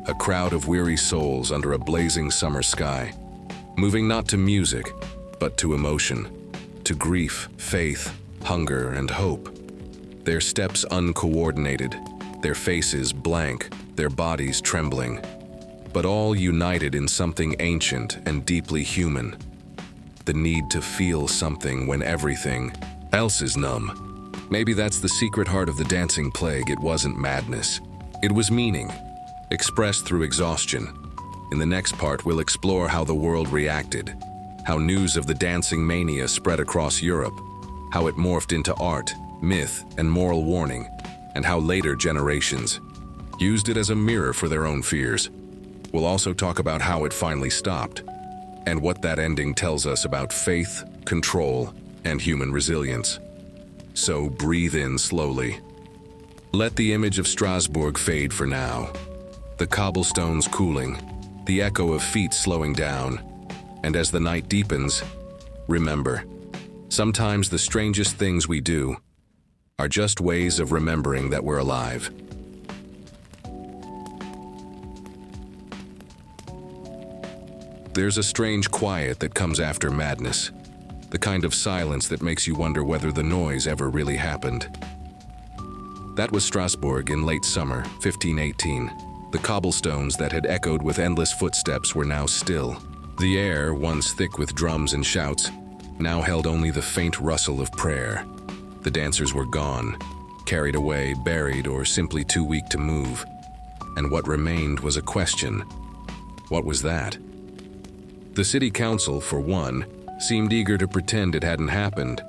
Speaker 1: A crowd of weary souls under a blazing summer sky, moving not to music, but to emotion, to grief, faith, hunger, and hope. Their steps uncoordinated, their faces blank, their bodies trembling, but all united in something ancient and deeply human. The need to feel something when everything else is numb. Maybe that's the secret heart of the dancing plague. It wasn't madness. It was meaning, expressed through exhaustion. In the next part, we'll explore how the world reacted, how news of the dancing mania spread across Europe, how it morphed into art, myth, and moral warning, and how later generations used it as a mirror for their own fears. We'll also talk about how it finally stopped, and what that ending tells us about faith, control, and human resilience. So breathe in slowly. Let the image of Strasbourg fade for now. The cobblestones cooling, the echo of feet slowing down, and as the night deepens, remember, sometimes the strangest things we do are just ways of remembering that we're alive. There's a strange quiet that comes after madness, the kind of silence that makes you wonder whether the noise ever really happened. That was Strasbourg in late summer, 1518. The cobblestones that had echoed with endless footsteps were now still. The air, once thick with drums and shouts, now held only the faint rustle of prayer. The dancers were gone, carried away, buried, or simply too weak to move. And what remained was a question. What was that? The city council, for one, seemed eager to pretend it hadn't happened.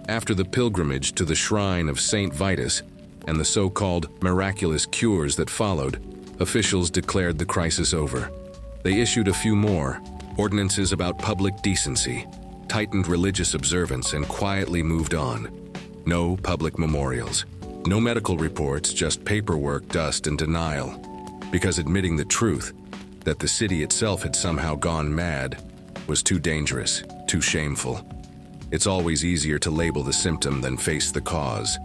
Speaker 1: After the pilgrimage to the shrine of Saint Vitus and the so-called miraculous cures that followed, officials declared the crisis over. They issued a few more, ordinances about public decency, tightened religious observance, and quietly moved on. No public memorials, no medical reports, just paperwork, dust, and denial. Because admitting the truth, that the city itself had somehow gone mad, was too dangerous, too shameful. It's always easier to label the symptom than face the cause.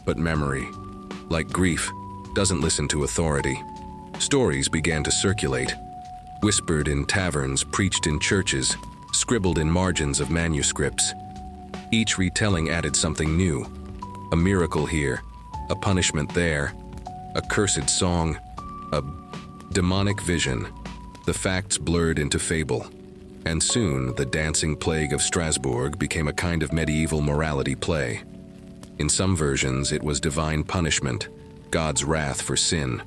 Speaker 1: But memory, like grief, doesn't listen to authority. Stories began to circulate, whispered in taverns, preached in churches, scribbled in margins of manuscripts. Each retelling added something new. A miracle here, a punishment there, a cursed song, a demonic vision. The facts blurred into fable. And soon, the dancing plague of Strasbourg became a kind of medieval morality play. In some versions, it was divine punishment, God's wrath for sin.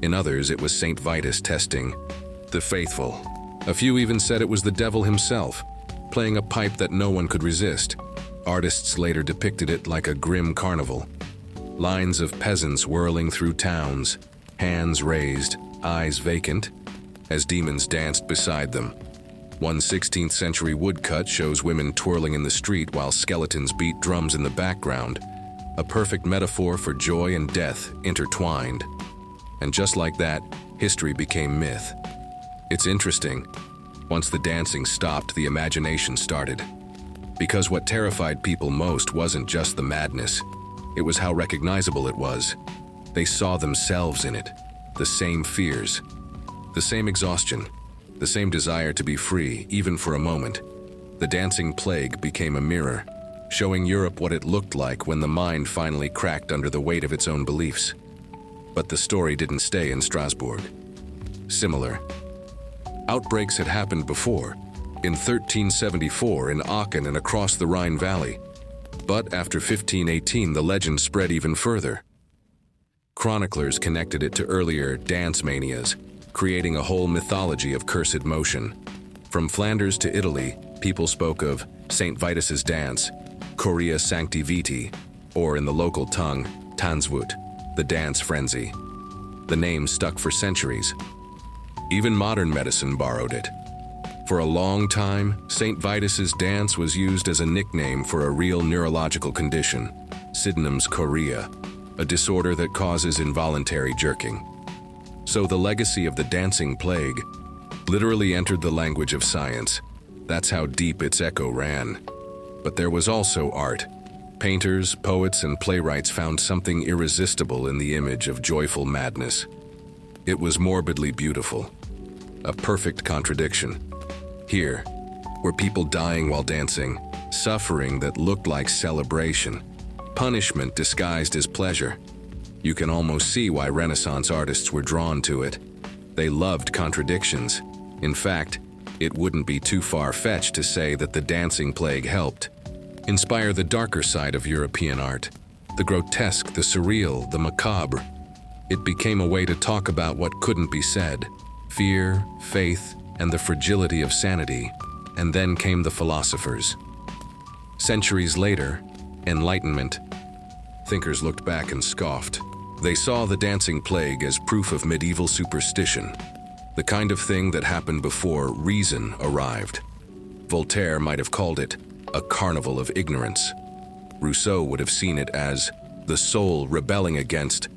Speaker 1: In others, it was Saint Vitus testing the faithful. A few even said it was the devil himself, playing a pipe that no one could resist. Artists later depicted it like a grim carnival. Lines of peasants whirling through towns, hands raised, eyes vacant, as demons danced beside them. One 16th century woodcut shows women twirling in the street while skeletons beat drums in the background, a perfect metaphor for joy and death intertwined. And just like that, history became myth. It's interesting. Once the dancing stopped, the imagination started. Because what terrified people most wasn't just the madness, it was how recognizable it was. They saw themselves in it, the same fears, the same exhaustion, the same desire to be free, even for a moment. The dancing plague became a mirror, showing Europe what it looked like when the mind finally cracked under the weight of its own beliefs. But the story didn't stay in Strasbourg. Similar outbreaks had happened before, in 1374 in Aachen and across the Rhine Valley. But after 1518, the legend spread even further. Chroniclers connected it to earlier dance manias, creating a whole mythology of cursed motion. From Flanders to Italy, people spoke of Saint Vitus's dance, Chorea Sancti Viti, or in the local tongue, Tanzwut, the dance frenzy. The name stuck for centuries. Even modern medicine borrowed it. For a long time, Saint Vitus's dance was used as a nickname for a real neurological condition, Sydenham's chorea, a disorder that causes involuntary jerking. So the legacy of the dancing plague literally entered the language of science. That's how deep its echo ran. But there was also art. Painters, poets, and playwrights found something irresistible in the image of joyful madness. It was morbidly beautiful, a perfect contradiction. Here were people dying while dancing, suffering that looked like celebration, punishment disguised as pleasure. You can almost see why Renaissance artists were drawn to it. They loved contradictions. In fact, it wouldn't be too far-fetched to say that the dancing plague helped inspire the darker side of European art, the grotesque, the surreal, the macabre. It became a way to talk about what couldn't be said, fear, faith, and the fragility of sanity, and then came the philosophers. Centuries later, Enlightenment. Thinkers looked back and scoffed. They saw the dancing plague as proof of medieval superstition, the kind of thing that happened before reason arrived. Voltaire might have called it a carnival of ignorance. Rousseau would have seen it as the soul rebelling against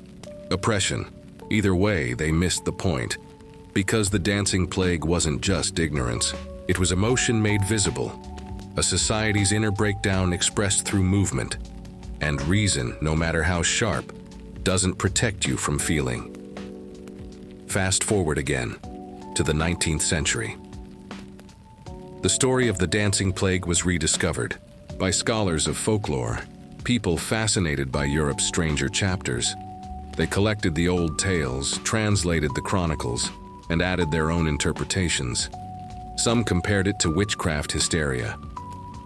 Speaker 1: oppression. Either way, they missed the point, because the dancing plague wasn't just ignorance. It was emotion made visible, a society's inner breakdown expressed through movement. And reason, no matter how sharp, doesn't protect you from feeling. Fast forward again, to the 19th century. The story of the dancing plague was rediscovered by scholars of folklore, people fascinated by Europe's stranger chapters. They collected the old tales, translated the chronicles, and added their own interpretations. Some compared it to witchcraft hysteria.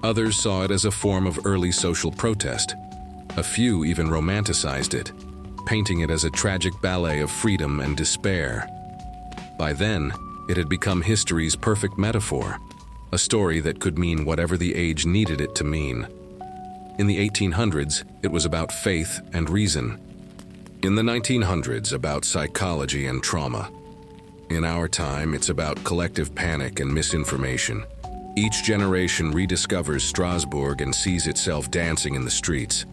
Speaker 1: Others saw it as a form of early social protest. A few even romanticized it, painting it as a tragic ballet of freedom and despair. By then, it had become history's perfect metaphor, a story that could mean whatever the age needed it to mean. In the 1800s, it was about faith and reason. In the 1900s, about psychology and trauma. In our time, it's about collective panic and misinformation. Each generation rediscovers Strasbourg and sees itself dancing in the streets.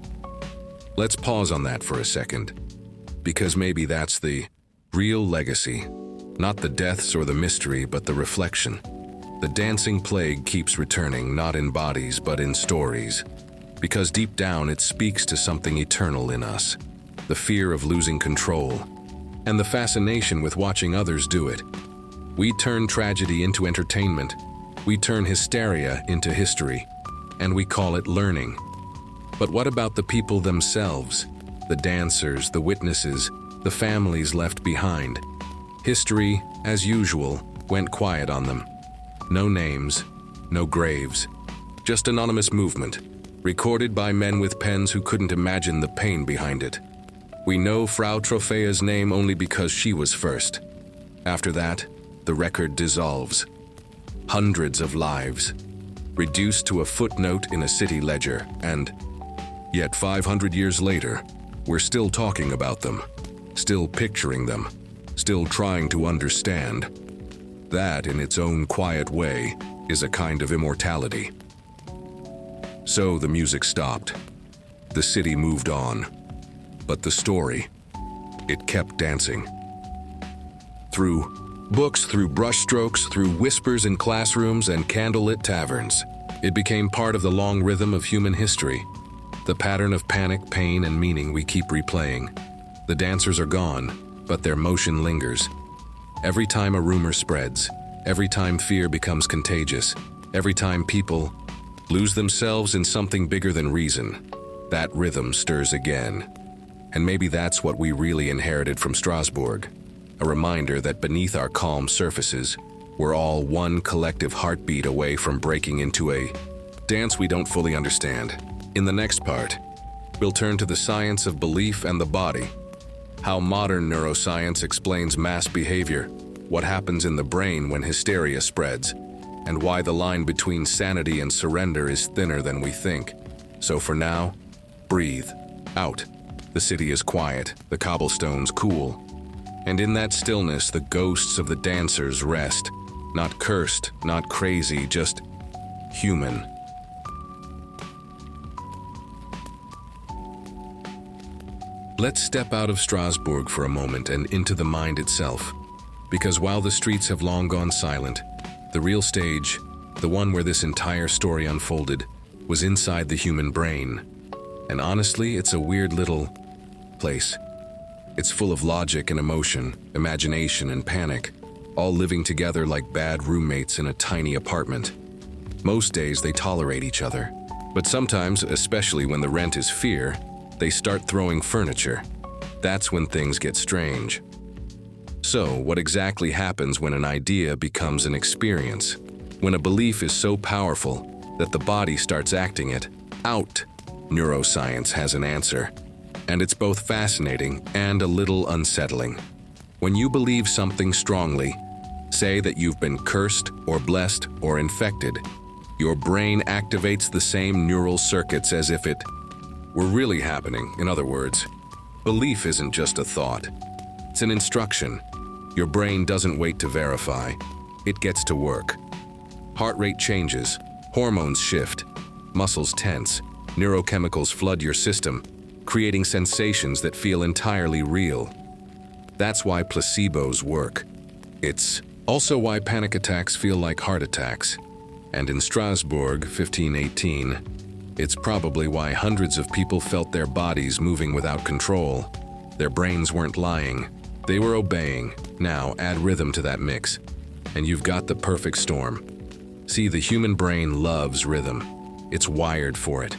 Speaker 1: Let's pause on that for a second, because maybe that's the real legacy. Not the deaths or the mystery, but the reflection. The dancing plague keeps returning, not in bodies, but in stories. Because deep down it speaks to something eternal in us. The fear of losing control, and the fascination with watching others do it. We turn tragedy into entertainment. We turn hysteria into history, and we call it learning. But what about the people themselves? The dancers, the witnesses, the families left behind. History, as usual, went quiet on them. No names, no graves, just anonymous movement, recorded by men with pens who couldn't imagine the pain behind it. We know Frau Troffea's name only because she was first. After that, the record dissolves. Hundreds of lives, reduced to a footnote in a city ledger, and yet 500 years later, we're still talking about them, still picturing them, still trying to understand. That, in its own quiet way, is a kind of immortality. So the music stopped. The city moved on. But the story, it kept dancing. Through books, through brushstrokes, through whispers in classrooms and candlelit taverns, it became part of the long rhythm of human history. The pattern of panic, pain, and meaning we keep replaying. The dancers are gone, but their motion lingers. Every time a rumor spreads, every time fear becomes contagious, every time people lose themselves in something bigger than reason, that rhythm stirs again. And maybe that's what we really inherited from Strasbourg, a reminder that beneath our calm surfaces, we're all one collective heartbeat away from breaking into a dance we don't fully understand. In the next part, we'll turn to the science of belief and the body, how modern neuroscience explains mass behavior, what happens in the brain when hysteria spreads, and why the line between sanity and surrender is thinner than we think. So for now, breathe out. The city is quiet, the cobblestones cool, and in that stillness the ghosts of the dancers rest, not cursed, not crazy, just human. Let's step out of Strasbourg for a moment and into the mind itself, because while the streets have long gone silent, the real stage, the one where this entire story unfolded, was inside the human brain. And honestly, it's a weird little place. It's full of logic and emotion, imagination and panic, all living together like bad roommates in a tiny apartment. Most days they tolerate each other, but sometimes, especially when the rent is fear, they start throwing furniture. That's when things get strange. So, what exactly happens when an idea becomes an experience? When a belief is so powerful that the body starts acting it out? Neuroscience has an answer, and it's both fascinating and a little unsettling. When you believe something strongly, Say that you've been cursed or blessed or infected. Your brain activates the same neural circuits as if it were really happening. In other words, belief isn't just a thought. It's an instruction. Your brain doesn't wait to verify. It gets to work. Heart rate changes, hormones shift, muscles tense, neurochemicals flood your system, creating sensations that feel entirely real. That's why placebos work. It's also why panic attacks feel like heart attacks. And in Strasbourg, 1518, it's probably why hundreds of people felt their bodies moving without control. Their brains weren't lying. They were obeying. Now add rhythm to that mix, and you've got the perfect storm. See, the human brain loves rhythm. It's wired for it.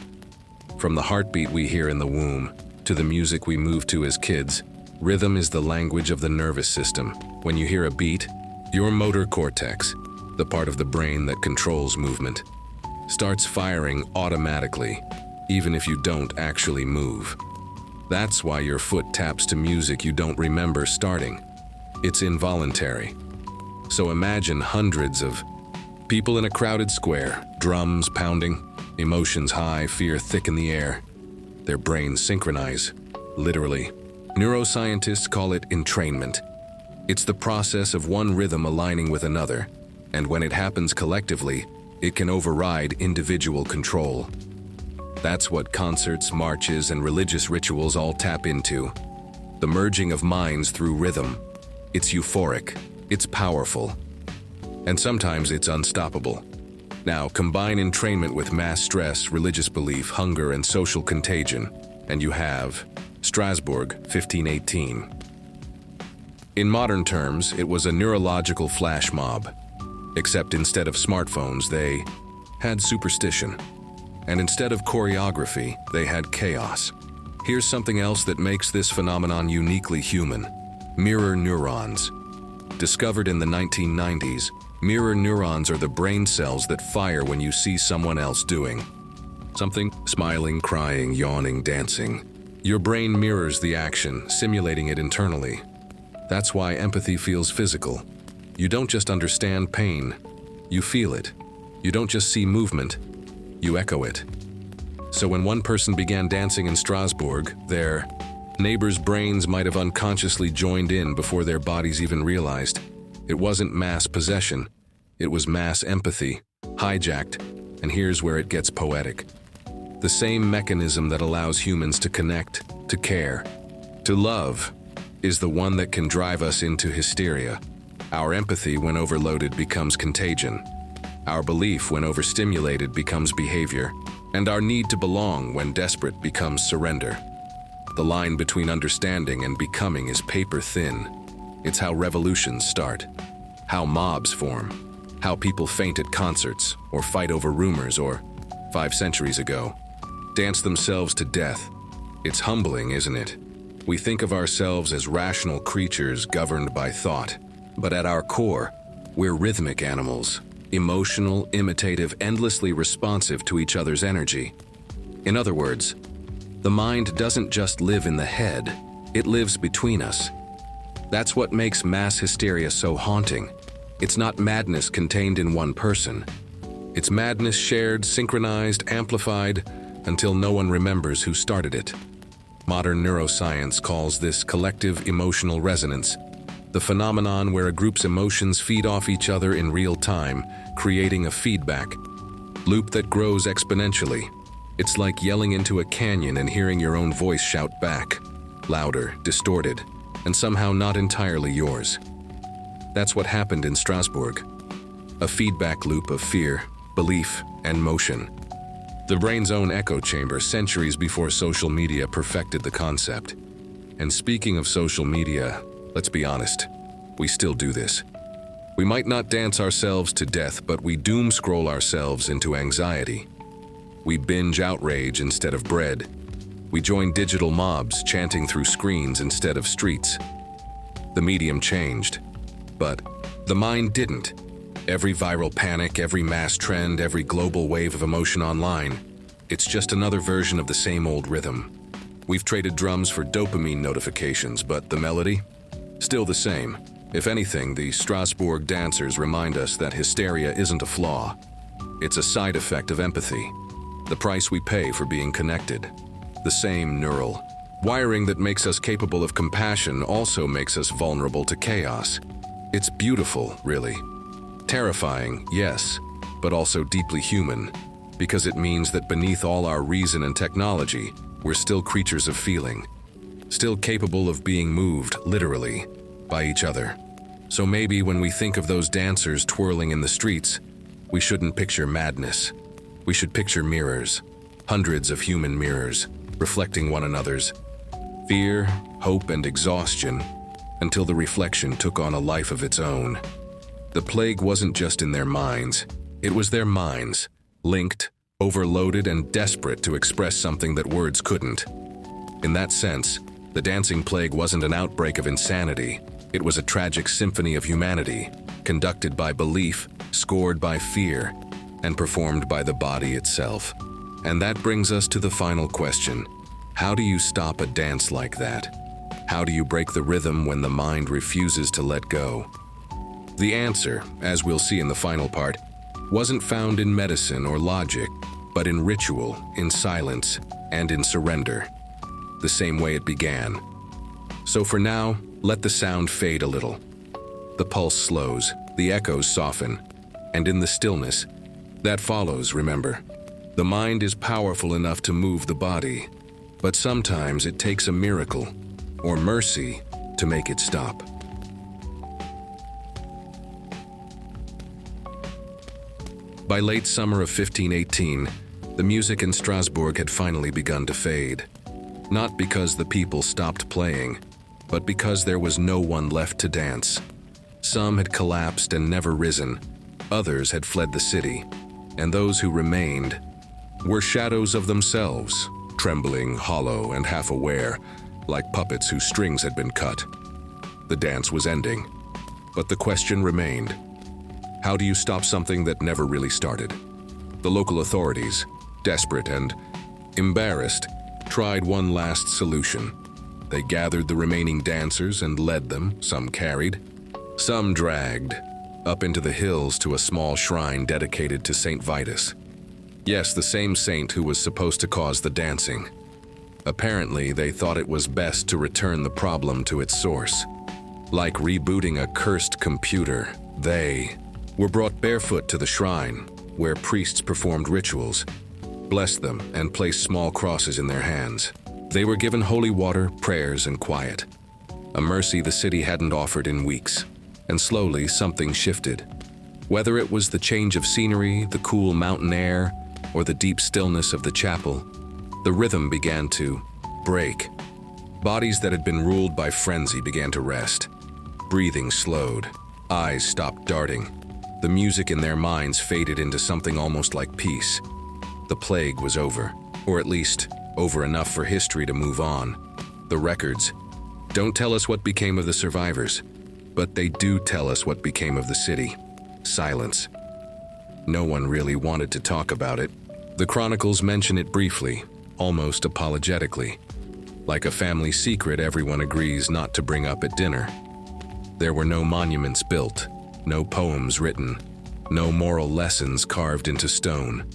Speaker 1: From the heartbeat we hear in the womb to the music we move to as kids, rhythm is the language of the nervous system. When you hear a beat, your motor cortex, the part of the brain that controls movement, starts firing automatically, even if you don't actually move. That's why your foot taps to music you don't remember starting. It's involuntary. So imagine hundreds of people in a crowded square, drums pounding, emotions high, fear thick in the air. Their brains synchronize, literally. Neuroscientists call it entrainment. It's the process of one rhythm aligning with another, and when it happens collectively, it can override individual control. That's what concerts, marches, and religious rituals all tap into. The merging of minds through rhythm. It's euphoric, it's powerful, and sometimes it's unstoppable. Now, combine entrainment with mass stress, religious belief, hunger, and social contagion, and you have Strasbourg, 1518. In modern terms, it was a neurological flash mob, except instead of smartphones, they had superstition. And instead of choreography, they had chaos. Here's something else that makes this phenomenon uniquely human: mirror neurons. Discovered in the 1990s, mirror neurons are the brain cells that fire when you see someone else doing something, smiling, crying, yawning, dancing. Your brain mirrors the action, simulating it internally. That's why empathy feels physical. You don't just understand pain, you feel it. You don't just see movement, you echo it. So when one person began dancing in Strasbourg, their neighbors' brains might have unconsciously joined in before their bodies even realized. It wasn't mass possession, it was mass empathy, hijacked, and here's where it gets poetic. The same mechanism that allows humans to connect, to care, to love, is the one that can drive us into hysteria. Our empathy, when overloaded, becomes contagion. Our belief, when overstimulated, becomes behavior. And our need to belong, when desperate, becomes surrender. The line between understanding and becoming is paper thin. It's how revolutions start, how mobs form, how people faint at concerts, or fight over rumors, or, 5 centuries ago, dance themselves to death. It's humbling, isn't it? We think of ourselves as rational creatures governed by thought, but at our core, we're rhythmic animals, emotional, imitative, endlessly responsive to each other's energy. In other words, the mind doesn't just live in the head, it lives between us. That's what makes mass hysteria so haunting. It's not madness contained in one person. It's madness shared, synchronized, amplified, until no one remembers who started it. Modern neuroscience calls this collective emotional resonance, the phenomenon where a group's emotions feed off each other in real time, creating a feedback loop that grows exponentially. It's like yelling into a canyon and hearing your own voice shout back, louder, distorted, and somehow not entirely yours. That's what happened in Strasbourg. A feedback loop of fear, belief, and motion. The brain's own echo chamber, centuries before social media perfected the concept. And speaking of social media, let's be honest, we still do this. We might not dance ourselves to death, but we doom scroll ourselves into anxiety. We binge outrage instead of bread. We join digital mobs, chanting through screens instead of streets. The medium changed, but the mind didn't. Every viral panic, every mass trend, every global wave of emotion online, it's just another version of the same old rhythm. We've traded drums for dopamine notifications, but the melody? Still the same. If anything, the Strasbourg dancers remind us that hysteria isn't a flaw. It's a side effect of empathy, the price we pay for being connected. The same neural wiring that makes us capable of compassion also makes us vulnerable to chaos. It's beautiful, really. Terrifying, yes, but also deeply human, because it means that beneath all our reason and technology, we're still creatures of feeling, still capable of being moved, literally, by each other. So maybe when we think of those dancers twirling in the streets, we shouldn't picture madness. We should picture mirrors, hundreds of human mirrors, reflecting one another's fear, hope, and exhaustion, until the reflection took on a life of its own. The plague wasn't just in their minds, it was their minds, linked, overloaded, and desperate to express something that words couldn't. In that sense, the dancing plague wasn't an outbreak of insanity. It was a tragic symphony of humanity, conducted by belief, scored by fear, and performed by the body itself. And that brings us to the final question. How do you stop a dance like that? How do you break the rhythm when the mind refuses to let go? The answer, as we'll see in the final part, wasn't found in medicine or logic, but in ritual, in silence, and in surrender. The same way it began. So for now, let the sound fade a little. The pulse slows, the echoes soften, and in the stillness that follows, remember, the mind is powerful enough to move the body, but sometimes it takes a miracle or mercy to make it stop. By late summer of 1518, the music in Strasbourg had finally begun to fade. Not because the people stopped playing, but because there was no one left to dance. Some had collapsed and never risen, others had fled the city, and those who remained were shadows of themselves, trembling, hollow, and half aware, like puppets whose strings had been cut. The dance was ending, but the question remained. How do you stop something that never really started? The local authorities, desperate and embarrassed, tried one last solution. They gathered the remaining dancers and led them, some carried, some dragged, up into the hills to a small shrine dedicated to Saint Vitus. Yes, the same saint who was supposed to cause the dancing. Apparently, they thought it was best to return the problem to its source. Like rebooting a cursed computer, they were brought barefoot to the shrine, where priests performed rituals, blessed them, and placed small crosses in their hands. They were given holy water, prayers, and quiet, a mercy the city hadn't offered in weeks. And slowly, something shifted. Whether it was the change of scenery, the cool mountain air, or the deep stillness of the chapel, the rhythm began to break. Bodies that had been ruled by frenzy began to rest. Breathing slowed. Eyes stopped darting. The music in their minds faded into something almost like peace. The plague was over, or at least over enough for history to move on. The records don't tell us what became of the survivors, but they do tell us what became of the city. Silence. No one really wanted to talk about it. The chronicles mention it briefly, almost apologetically. Like a family secret everyone agrees not to bring up at dinner. There were no monuments built, no poems written, no moral lessons carved into stone.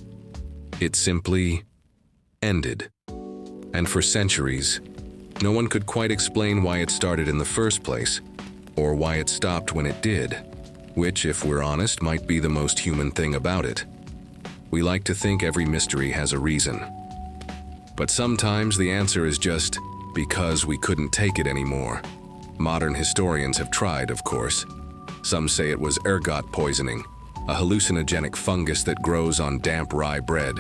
Speaker 1: It simply ended. And for centuries, no one could quite explain why it started in the first place, or why it stopped when it did, which, if we're honest, might be the most human thing about it. We like to think every mystery has a reason. But sometimes the answer is just because we couldn't take it anymore. Modern historians have tried, of course. Some say it was ergot poisoning, a hallucinogenic fungus that grows on damp rye bread.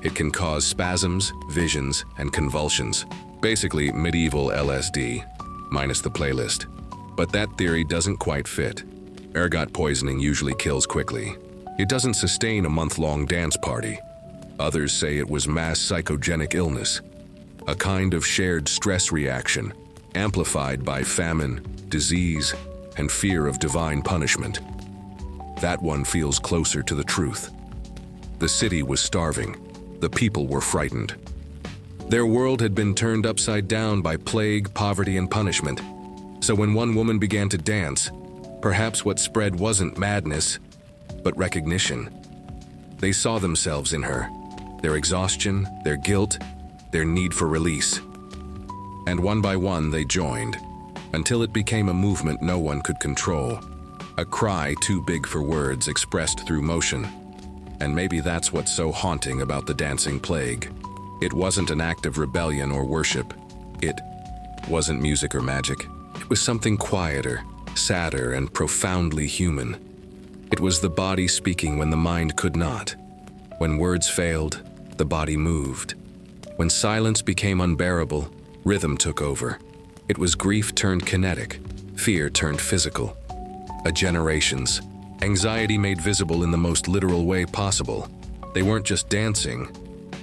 Speaker 1: It can cause spasms, visions, and convulsions. Basically, medieval LSD, minus the playlist. But that theory doesn't quite fit. Ergot poisoning usually kills quickly. It doesn't sustain a month-long dance party. Others say it was mass psychogenic illness, a kind of shared stress reaction, amplified by famine, disease, and fear of divine punishment. That one feels closer to the truth. The city was starving. The people were frightened. Their world had been turned upside down by plague, poverty, and punishment. So when one woman began to dance, Perhaps what spread wasn't madness, but recognition. They saw themselves in her, their exhaustion, their guilt, their need for release. And one by one they joined, until it became a movement no one could control, a cry too big for words expressed through motion. And maybe that's what's so haunting about the dancing plague. It wasn't an act of rebellion or worship. It wasn't music or magic. It was something quieter, sadder, and profoundly human. It was the body speaking when the mind could not. When words failed, the body moved. When silence became unbearable, rhythm took over. It was grief turned kinetic, fear turned physical. A generation's anxiety made visible in the most literal way possible. They weren't just dancing,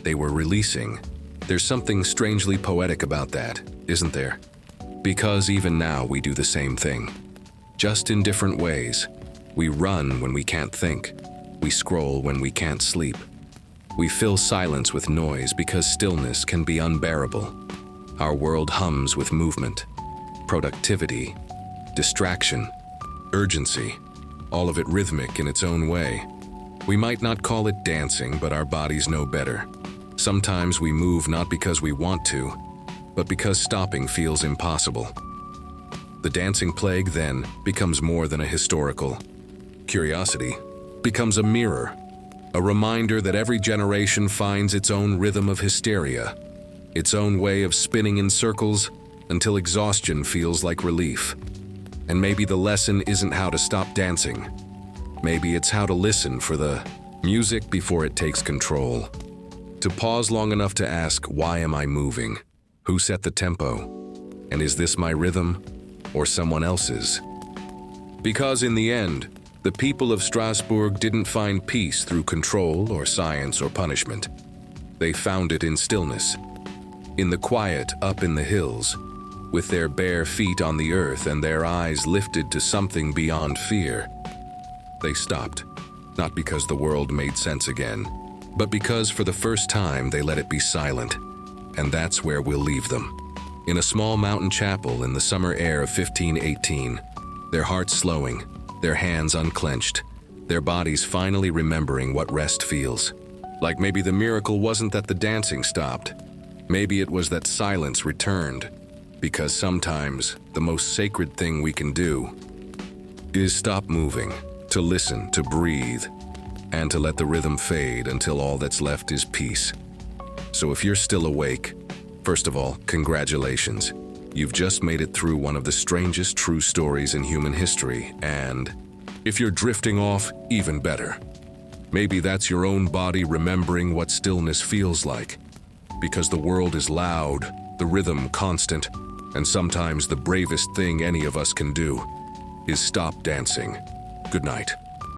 Speaker 1: they were releasing. There's something strangely poetic about that, isn't there? Because even now we do the same thing. Just in different ways. We run when we can't think. We scroll when we can't sleep. We fill silence with noise because stillness can be unbearable. Our world hums with movement, productivity, distraction, urgency, all of it rhythmic in its own way. We might not call it dancing, but our bodies know better. Sometimes we move not because we want to, but because stopping feels impossible. The dancing plague then becomes more than a historical curiosity, becomes a mirror, a reminder that every generation finds its own rhythm of hysteria, its own way of spinning in circles until exhaustion feels like relief. And maybe the lesson isn't how to stop dancing. Maybe it's how to listen for the music before it takes control. To pause long enough to ask, why am I moving? Who set the tempo? And is this my rhythm or someone else's? Because in the end, the people of Strasbourg didn't find peace through control or science or punishment. They found it in stillness, in the quiet up in the hills, with their bare feet on the earth and their eyes lifted to something beyond fear. They stopped, not because the world made sense again, but because for the first time they let it be silent. And that's where we'll leave them. In a small mountain chapel in the summer air of 1518, their hearts slowing, their hands unclenched, their bodies finally remembering what rest feels. Like maybe the miracle wasn't that the dancing stopped. Maybe it was that silence returned. Because sometimes the most sacred thing we can do is stop moving, to listen, to breathe, and to let the rhythm fade until all that's left is peace. So if you're still awake, first of all, congratulations. You've just made it through one of the strangest true stories in human history, and if you're drifting off, even better. Maybe that's your own body remembering what stillness feels like. Because the world is loud, the rhythm constant, and sometimes the bravest thing any of us can do is stop dancing. Good night.